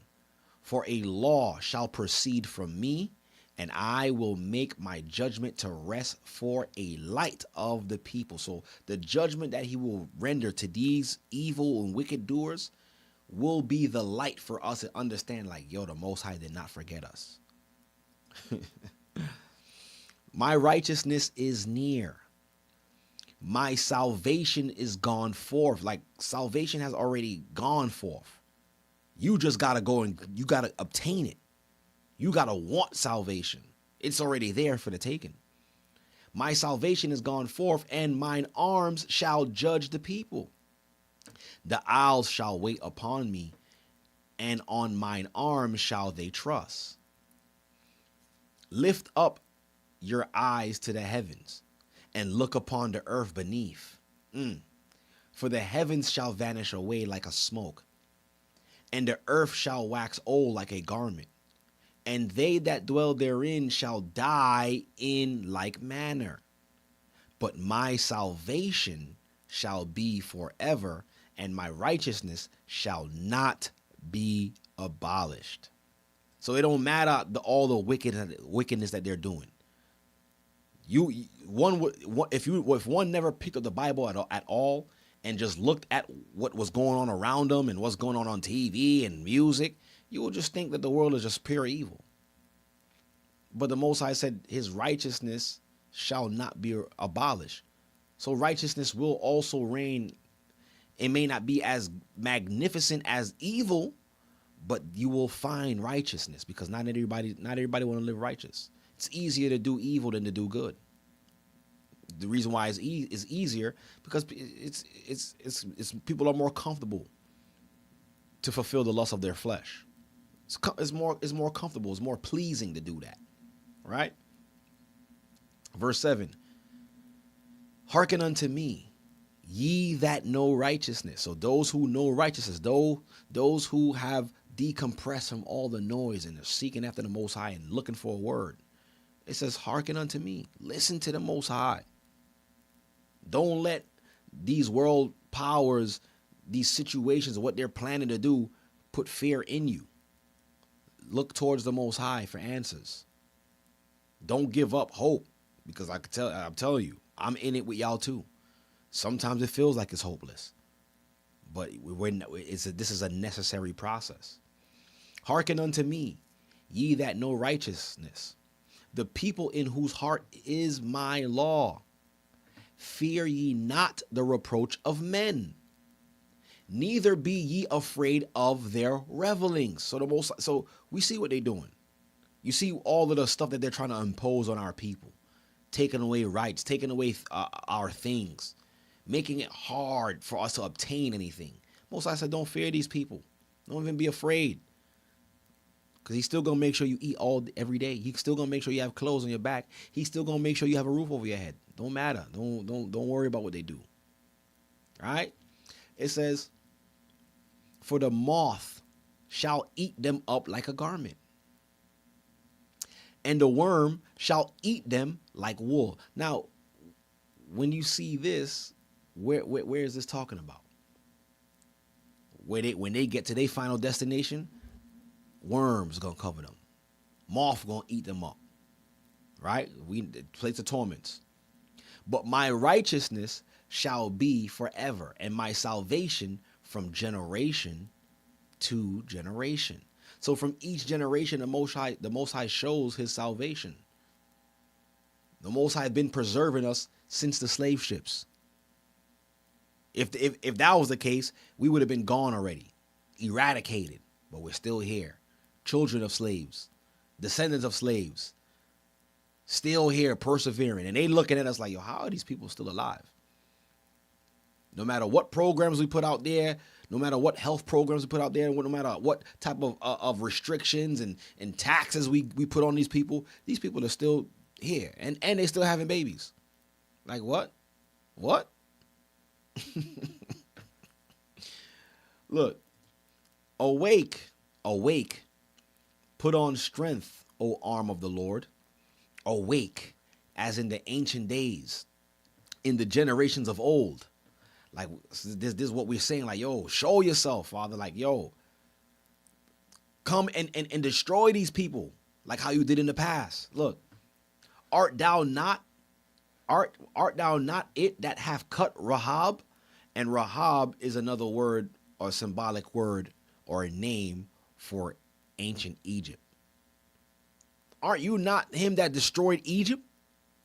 Speaker 11: For a law shall proceed from me, and I will make my judgment to rest for a light of the people. So the judgment that he will render to these evil and wicked doers will be the light for us to understand, like, yo, the Most High did not forget us. My righteousness is near. My salvation is gone forth. Like, salvation has already gone forth. You just got to go and you got to obtain it. You got to want salvation. It's already there for the taking. My salvation is gone forth, and mine arms shall judge the people. The isles shall wait upon me, and on mine arms shall they trust. Lift up your eyes to the heavens, and look upon the earth beneath. For the heavens shall vanish away like a smoke, and the earth shall wax old like a garment, and they that dwell therein shall die in like manner. But my salvation shall be forever, and my righteousness shall not be abolished. So it don't matter all the wickedness that they're doing. If one never picked up the Bible at all and just looked at what was going on around them and what's going on TV and music, you will just think that the world is just pure evil. But the Most High said his righteousness shall not be abolished. So righteousness will also reign. It may not be as magnificent as evil, but you will find righteousness, because not everybody want to live righteous. It's easier to do evil than to do good. The reason why it's easier because it's people are more comfortable to fulfill the lust of their flesh. It's more comfortable. It's more pleasing to do that, right? Verse 7. Hearken unto me, ye that know righteousness. So those who know righteousness, those who have decompressed from all the noise and are seeking after the Most High and looking for a word. It says, hearken unto me. Listen to the Most High. Don't let these world powers, these situations, what they're planning to do, put fear in you. Look towards the Most High for answers. Don't give up hope, because I'm telling you, I'm in it with y'all too. Sometimes it feels like it's hopeless, but this is a necessary process. Hearken unto me, ye that know righteousness, the people in whose heart is my law. Fear ye not the reproach of men, neither be ye afraid of their revelings. So we see what they're doing. You see all of the stuff that they're trying to impose on our people, taking away rights, taking away our things, making it hard for us to obtain anything. Most High said, don't fear these people. Don't even be afraid. Because he's still going to make sure you eat every day. He's still going to make sure you have clothes on your back. He's still going to make sure you have a roof over your head. Don't matter. Don't worry about what they do. All right. It says, for the moth shall eat them up like a garment, and the worm shall eat them like wool. Now, when you see this, where is this talking about? When they get to their final destination, worms gonna cover them, moth gonna eat them up, right? Place of torments. But my righteousness shall be forever, and my salvation from generation to generation. So from each generation, the Most High shows his salvation. The Most High has been preserving us since the slave ships. If that was the case, we would have been gone already, eradicated, but we're still here. Children of slaves, descendants of slaves, still here persevering. And they looking at us like, yo, how are these people still alive? No matter what programs we put out there, no matter what health programs we put out there, no matter what type of restrictions and taxes we put on these people are still here. And they still having babies. Like what? What? Look, awake, put on strength, O arm of the Lord. Awake, as in the ancient days, in the generations of old. Like this is what we're saying. Like, yo, show yourself, Father. Like, yo, come and destroy these people, like how you did in the past. Look, art thou not it that hath cut Rahab? And Rahab is another word or symbolic word or a name for ancient Egypt. Aren't you not him that destroyed Egypt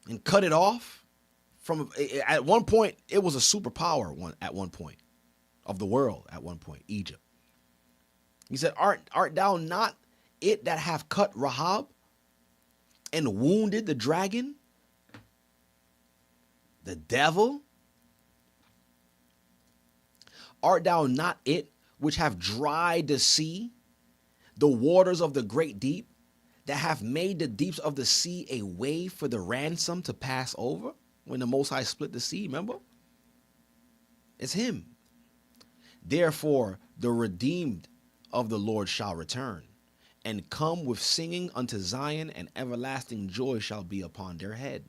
Speaker 11: and cut it off? At one point, it was a superpower at one point of the world. At one point, Egypt. He said, art thou not it that have cut Rahab and wounded the dragon, the devil? Art thou not it which have dried the sea, the waters of the great deep, that have made the deeps of the sea a way for the ransom to pass over? When the Most High split the sea, remember? It's him. Therefore, the redeemed of the Lord shall return and come with singing unto Zion, and everlasting joy shall be upon their head.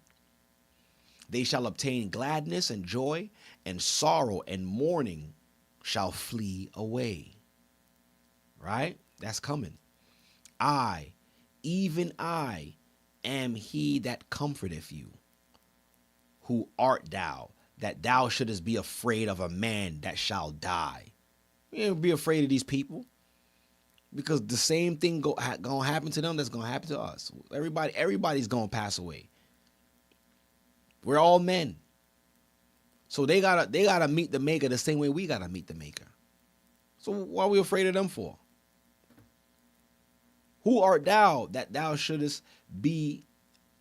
Speaker 11: They shall obtain gladness and joy, and sorrow and mourning shall flee away. Right? That's coming. I, even I, am he that comforteth you. Who art thou, that thou shouldest be afraid of a man that shall die? You ain't be afraid of these people, because the same thing gonna happen to them that's gonna happen to us. Everybody's gonna pass away. We're all men, so they gotta meet the Maker the same way we gotta meet the Maker. So what are we afraid of them for? Who art thou that thou shouldest be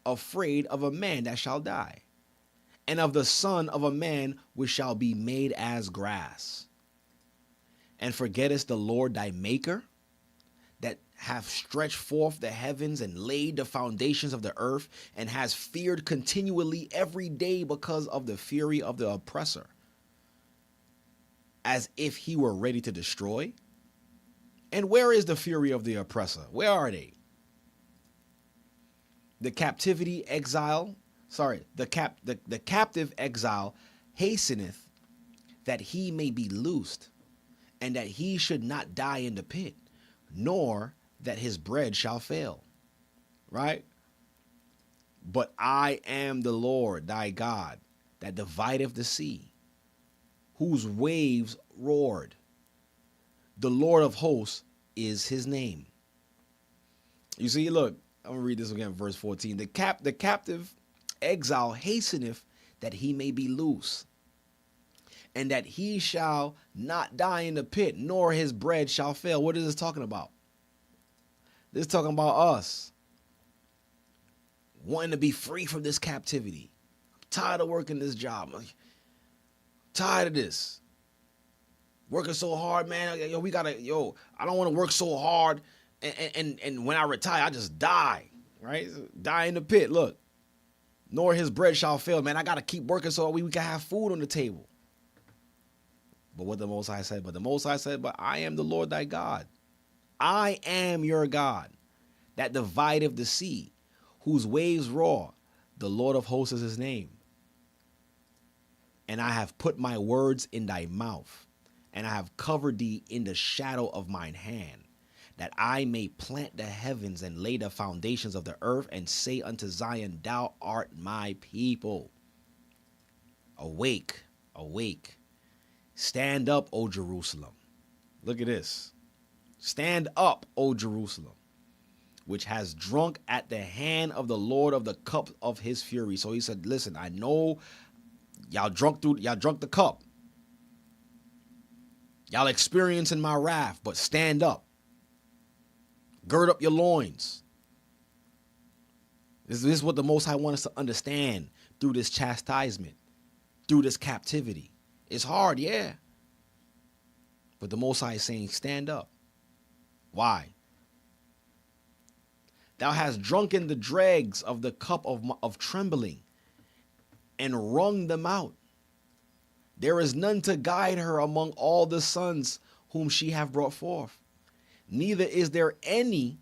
Speaker 11: afraid of a man that shall die? And of the son of a man which shall be made as grass. And forgettest the Lord thy Maker, that hath stretched forth the heavens and laid the foundations of the earth, and has feared continually every day because of the fury of the oppressor, as if he were ready to destroy? And where is the fury of the oppressor? Where are they? The captivity exile. The captive exile hasteneth that he may be loosed, and that he should not die in the pit, nor that his bread shall fail. Right? But I am the Lord thy God, that divideth the sea, whose waves roared. The Lord of hosts is his name. You see, look, I'm gonna read this again, verse 14. The captive exile hasteneth that he may be loose, and that he shall not die in the pit, nor his bread shall fail. What is this talking about? This is talking about us wanting to be free from this captivity. I'm tired of working this job. I'm tired of this. Working so hard, man. I don't want to work so hard. And when I retire, I just die. Right? Die in the pit. Look. Nor his bread shall fail. Man, I got to keep working so we can have food on the table. But what the Most High said, but I am the Lord thy God. I am your God, that divideth the sea, whose waves roar. The Lord of hosts is his name. And I have put my words in thy mouth, and I have covered thee in the shadow of mine hand, that I may plant the heavens and lay the foundations of the earth, and say unto Zion, thou art my people. Awake, awake. Stand up, O Jerusalem. Look at this. Stand up, O Jerusalem, which has drunk at the hand of the Lord of the cup of his fury. So he said, listen, I know y'all drunk the cup. Y'all experiencing my wrath, but stand up. Gird up your loins. This is what the Most High wants us to understand through this chastisement, through this captivity. It's hard, yeah. But the Most High is saying, stand up. Why? Thou hast drunken the dregs of the cup of trembling, and wrung them out. There is none to guide her among all the sons whom she hath brought forth. Neither is there any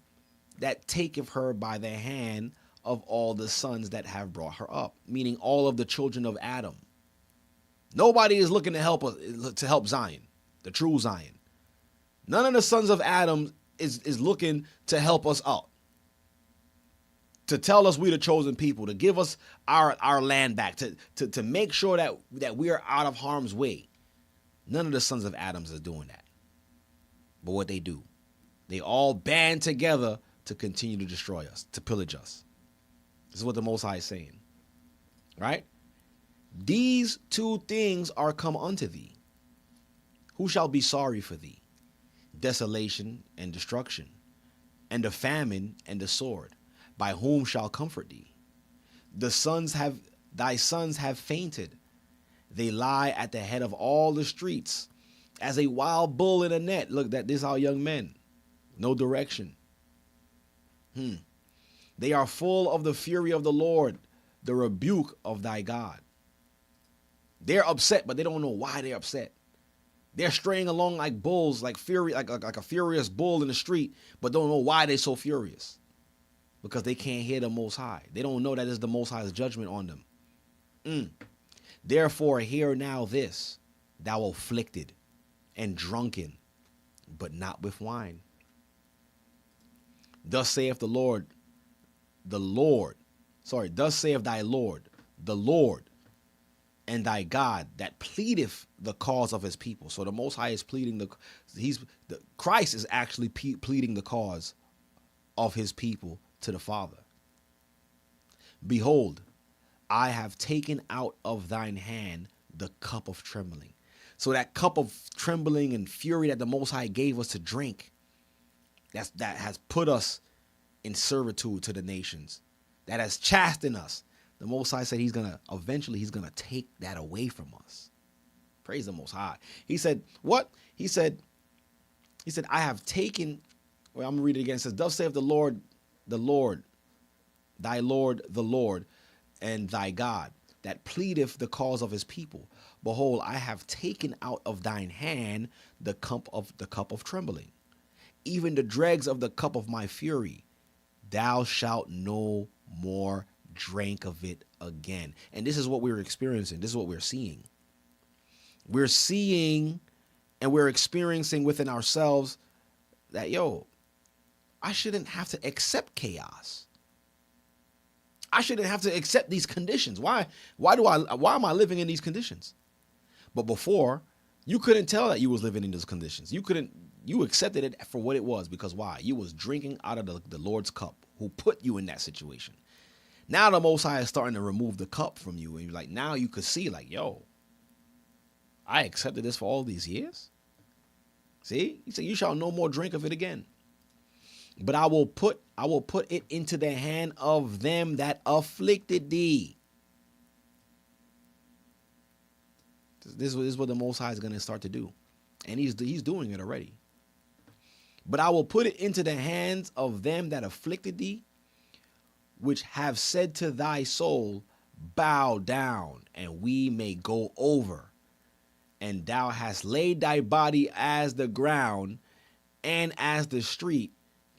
Speaker 11: that taketh her by the hand of all the sons that have brought her up, meaning all of the children of Adam. Nobody is looking to help Zion, the true Zion. None of the sons of Adam is looking to help us out, to tell us we the chosen people, to give us our land back, to make sure that we are out of harm's way. None of the sons of Adam is doing that. But what they do, they all band together to continue to destroy us, to pillage us. This is what the Most High is saying, right? These two things are come unto thee. Who shall be sorry for thee? Desolation and destruction, and the famine and the sword. By whom shall comfort thee? Thy sons have fainted. They lie at the head of all the streets, as a wild bull in a net. Look, this is our young men. No direction. They are full of the fury of the Lord, the rebuke of thy God. They're upset, but they don't know why they're upset. They're straying along like bulls, like a furious bull in the street, but don't know why they're so furious. Because they can't hear the Most High. They don't know that it's the Most High's judgment on them. Therefore, hear now this, thou afflicted and drunken, but not with wine. Thus saith thus saith thy Lord, the Lord, and thy God, that pleadeth the cause of his people. So the Most High is pleading Christ is actually pleading the cause of his people to the Father. Behold, I have taken out of thine hand the cup of trembling. So that cup of trembling and fury that the Most High gave us to drink, that has put us in servitude to the nations, that has chastened us. The Most High said he's going to take that away from us. Praise the Most High. He said, what? He said, I have taken, well, I'm going to read it again. It says, thus saith the Lord, thy Lord, the Lord, and thy God, that pleadeth the cause of his people. Behold, I have taken out of thine hand the cup of trembling, even the dregs of the cup of my fury. Thou shalt no more drink of it again. And this is what we're experiencing. This is what we're seeing. We're seeing and we're experiencing within ourselves that, I shouldn't have to accept chaos. I shouldn't have to accept these conditions. Why am I living in these conditions? But before, you couldn't tell that you was living in those conditions. You accepted it for what it was, because why? You was drinking out of the Lord's cup, who put you in that situation. Now the Most High is starting to remove the cup from you, and you're like, now you could see, like, I accepted this for all these years. See, he said, you shall no more drink of it again. But I will put it into the hand of them that afflicted thee. This is what the Most High is going to start to do. And he's doing it already. But I will put it into the hands of them that afflicted thee, which have said to thy soul, bow down, and we may go over. and thou hast laid thy body as the ground and as the street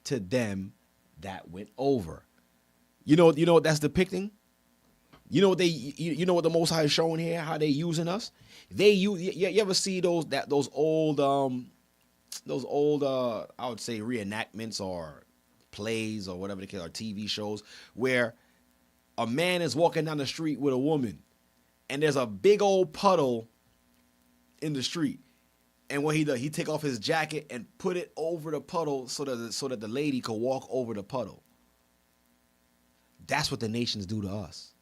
Speaker 11: to them that went over. You know what that's depicting? You know what you know what the Most High is showing here? How they using us? They use. You ever see those old I would say reenactments or plays or whatever they call, or TV shows, where a man is walking down the street with a woman, and there's a big old puddle in the street, and what he does, he take off his jacket and put it over the puddle so that the lady could walk over the puddle. That's what the nations do to us.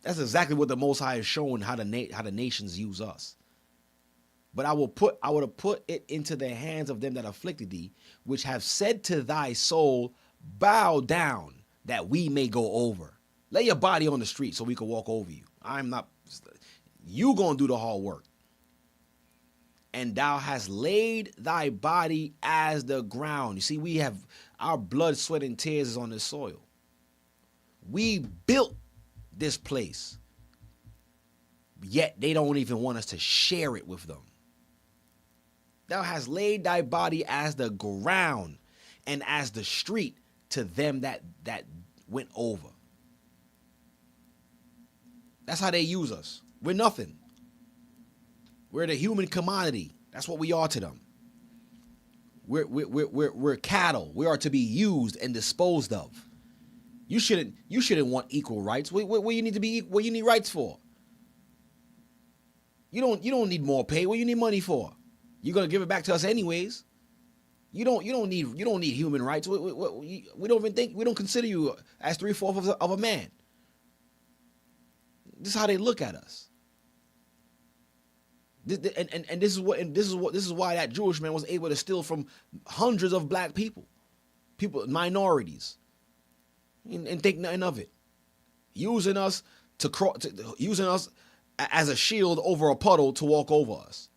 Speaker 11: That's exactly what the Most High is showing how the nations use us. But I would have put it into the hands of them that afflicted thee, which have said to thy soul, bow down, that we may go over. Lay your body on the street so we can walk over you. You gonna do the hard work. And thou hast laid thy body as the ground. You see, we have our blood, sweat, and tears is on this soil. We built this place, yet they don't even want us to share it with them. Thou hast laid thy body as the ground and as the street to them that went over. That's how they use us. We're nothing. We're the human commodity. That's what we are to them. We're cattle. We are to be used and disposed of. You shouldn't want equal rights. What you need to be, what you need rights for? You don't need more pay. What you need money for? You're gonna give it back to us anyways. You don't need human rights. We don't consider you as 3/4 of a man. This is how they look at us. And this is why that Jewish man was able to steal from hundreds of black people, minorities, and think nothing of it, using us using us as a shield over a puddle to walk over us.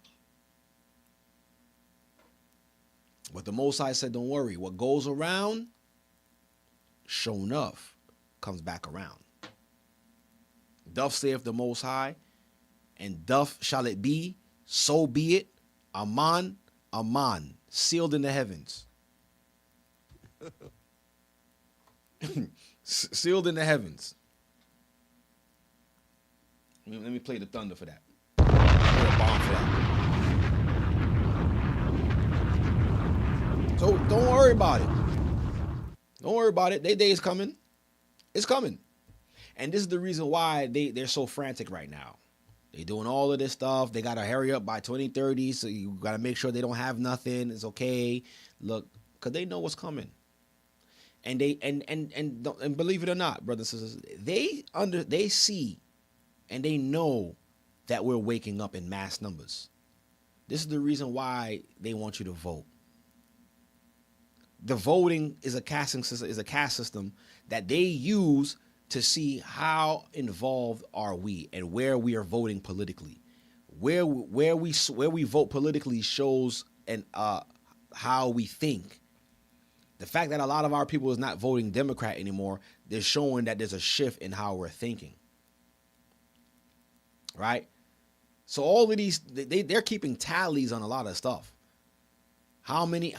Speaker 11: But the Most High said, don't worry, what goes around, sure enough, comes back around. Thus saith the Most High, and thus shall it be, so be it, Aman, Aman, sealed in the heavens. Sealed in the heavens. Let me play the thunder for that. Play a bomb for that. So don't worry about it. Don't worry about it. Their day is coming. It's coming. And this is the reason why they're so frantic right now. They're doing all of this stuff. They got to hurry up by 2030. So you got to make sure they don't have nothing. It's okay. Look, because they know what's coming. And and believe it or not, brothers and sisters, they see and they know that we're waking up in mass numbers. This is the reason why they want you to vote. The voting is a casting system, is a caste system that they use to see how involved are we and where we are voting politically. Where we vote politically shows how we think. The fact that a lot of our people is not voting Democrat anymore, they're showing that there's a shift in how we're thinking. Right? So all of these, they're keeping tallies on a lot of stuff. How many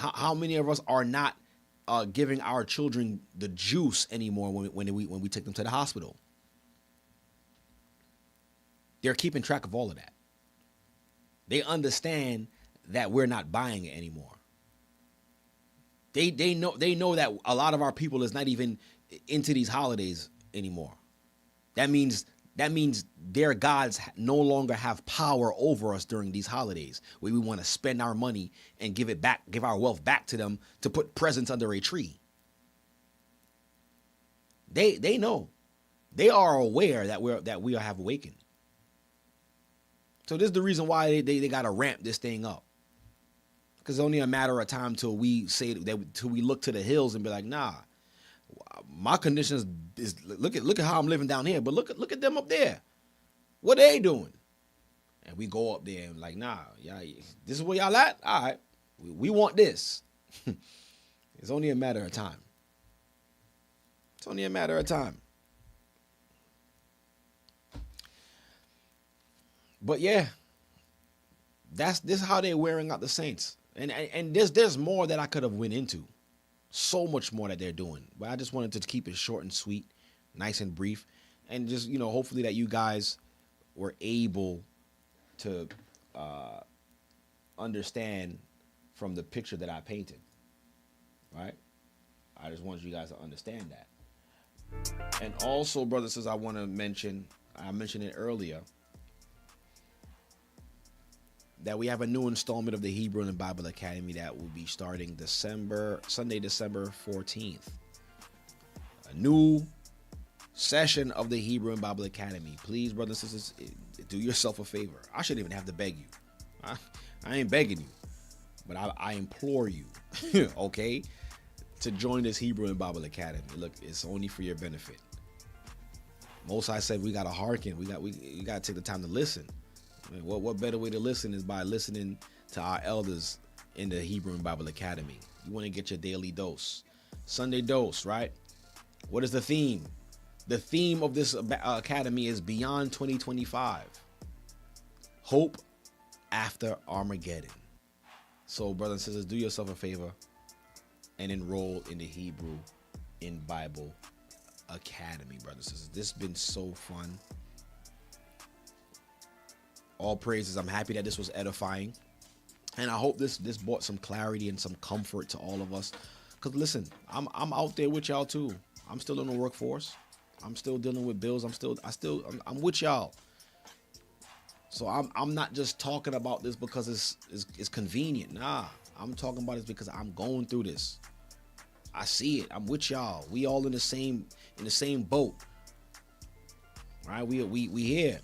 Speaker 11: of us are not giving our children the juice anymore when we take them to the hospital? They're keeping track of all of that. They understand that we're not buying it anymore. They know that a lot of our people is not even into these holidays anymore. That means their gods no longer have power over us during these holidays, where we want to spend our money and give our wealth back to them to put presents under a tree. They know. They are aware that we have awakened. So this is the reason why they got to ramp this thing up. Because it's only a matter of time till we look to the hills and be like, nah, my conditions is look at how I'm living down here, but look at them up there. What are they doing? And we go up there and like, nah, yeah, this is where y'all at? All right, we want this. It's only a matter of time. It's only a matter of time. But yeah, this is how they're wearing out the saints. And there's more that I could have went into. So much more that they're doing. But I just wanted to keep it short and sweet, nice and brief. And just, hopefully that you guys were able to understand from the picture that I painted. Right? I just want you guys to understand that. And also, brothers and sisters, I want to mention, I mentioned it earlier, that we have a new installment of the Hebrew and Bible Academy that will be starting Sunday, December 14th. A new session of the Hebrew and Bible Academy. Please, brothers and sisters, do yourself a favor. I shouldn't even have to beg you. I ain't begging you, but I implore you, okay, to join this Hebrew and Bible Academy. Look, it's only for your benefit. Most I said we gotta hearken. We gotta take the time to listen. I mean, what better way to listen is by listening to our elders in the Hebrew and Bible Academy. You want to get your daily dose. Sunday dose, right? What is the theme? The theme of this academy is Beyond 2025. Hope after Armageddon. So, brothers and sisters, do yourself a favor and enroll in the Hebrew in Bible Academy, brothers and sisters. This has been so fun. All praises. I'm happy that this was edifying. And I hope this brought some clarity and some comfort to all of us. Because listen, I'm out there with y'all too. I'm still in the workforce. I'm still dealing with bills. I'm with y'all. So I'm not just talking about this because it's convenient. Nah, I'm talking about it because I'm going through this. I see it. I'm with y'all. We all in the same boat. Right? We here.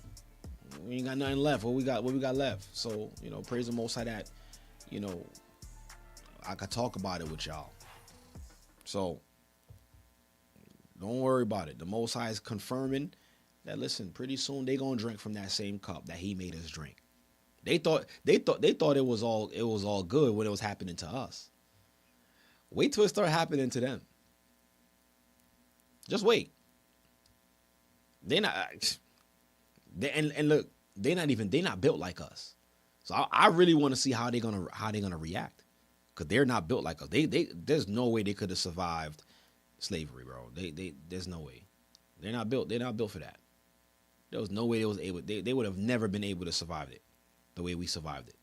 Speaker 11: We ain't got nothing left. What we got left? So, praise the Most High that, I could talk about it with y'all. So, don't worry about it. The Most High is confirming that, listen, pretty soon they gonna drink from that same cup that He made us drink. They thought it was all good when it was happening to us. Wait till it start happening to them. Just wait. They're not built like us. So I really want to see how they're gonna react, because they're not built like us. There's no way they could have survived slavery, bro. There's no way. They're not built for that. There was no way they would have never been able to survive it the way we survived it.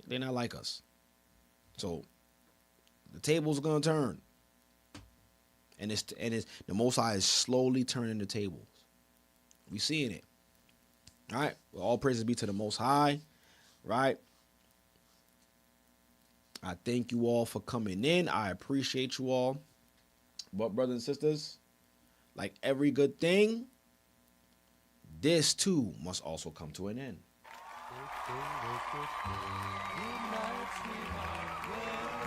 Speaker 11: They're not like us. So the table's gonna turn, and it's the Most High is slowly turning the tables. We seeing it. All right. Well, all praises be to the Most High. Right. I thank you all for coming in. I appreciate you all. But brothers and sisters, like every good thing, this too must also come to an end.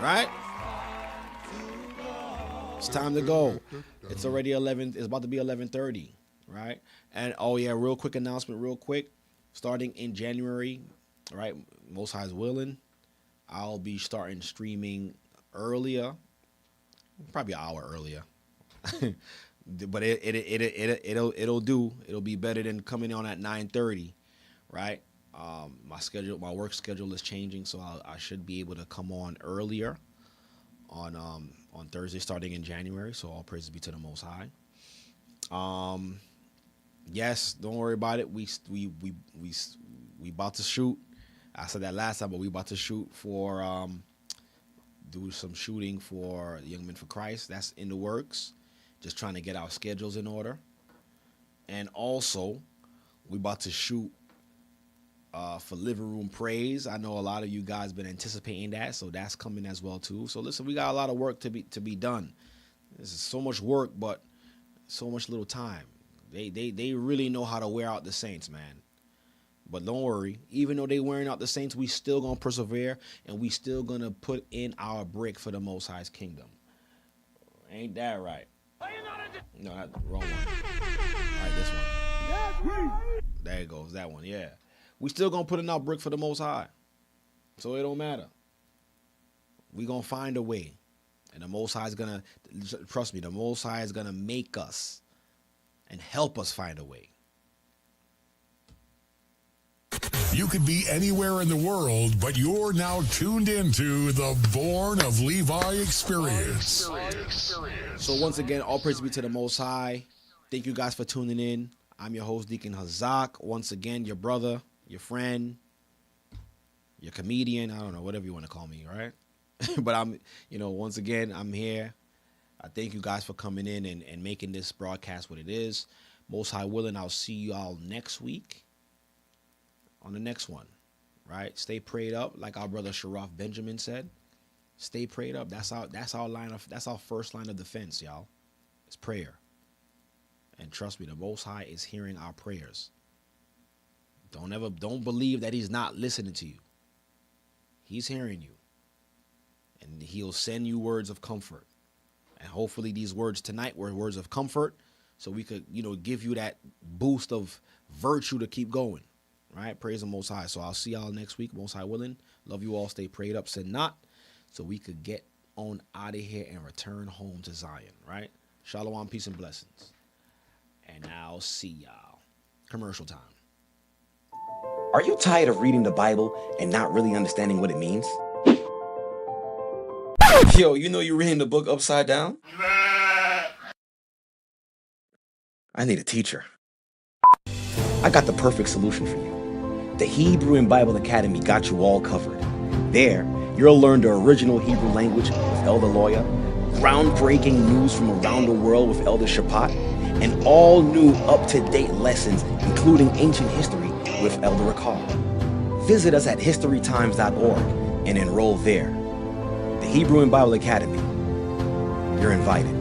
Speaker 11: Right? It's time to go. It's already 11. It's about to be 11:30. Right? And oh yeah, real quick announcement, real quick. Starting in January, right? Most High is willing, I'll be starting streaming earlier, probably an hour earlier. But it'll do. It'll be better than coming on at 9:30, right? My work schedule is changing, so I should be able to come on earlier on Thursday, starting in January. So all praises be to the Most High. Yes, don't worry about it. We about to shoot. I said that last time, but we about to shoot for do some shooting for Young Men for Christ. That's in the works. Just trying to get our schedules in order. And also, we about to shoot for Living Room Praise. I know a lot of you guys been anticipating that, so that's coming as well too. So listen, we got a lot of work to be done. This is so much work, but so much little time. They really know how to wear out the saints, man. But don't worry, even though they wearing out the saints, we still gonna persevere, and we still gonna put in our brick for the Most High's kingdom. Ain't that right? No, that's the wrong one. All right, this one. There it goes, that one. Yeah, we still gonna put in our brick for the Most High, so it don't matter. We gonna find a way, and the Most High is gonna, trust me, the Most High is gonna make us and help us find a way.
Speaker 3: You could be anywhere in the world, but you're now tuned into the Born of Levi experience.
Speaker 11: So once again, all praise be to the Most High. Thank you guys for tuning in. I'm your host, Deacon Hazak. Once again, your brother, your friend, your comedian. I don't know, whatever you want to call me, right? But once again, I'm here. I thank you guys for coming in and making this broadcast what it is. Most High willing, I'll see you all next week on the next one, right? Stay prayed up, like our brother Sharaf Benjamin said. Stay prayed up. That's our first line of defense, y'all. It's prayer. And trust me, the Most High is hearing our prayers. Don't believe that he's not listening to you. He's hearing you. And he'll send you words of comfort. And hopefully these words tonight were words of comfort, so we could, give you that boost of virtue to keep going. Right? Praise the Most High. So I'll see y'all next week, Most High willing. Love you all. Stay prayed up, sin not, so we could get on out of here and return home to Zion. Right? Shalom, peace, and blessings. And I'll see y'all. Commercial time.
Speaker 2: Are you tired of reading the Bible and not really understanding what it means? Yo, you're reading the book upside down? I need a teacher. I got the perfect solution for you. The Hebrew and Bible Academy got you all covered. There, you'll learn the original Hebrew language with Elder Lawyer, groundbreaking news from around the world with Elder Shapat, and all new up-to-date lessons, including ancient history, with Elder Ricard. Visit us at historytimes.org and enroll there. The Hebrew and Bible Academy. You're invited.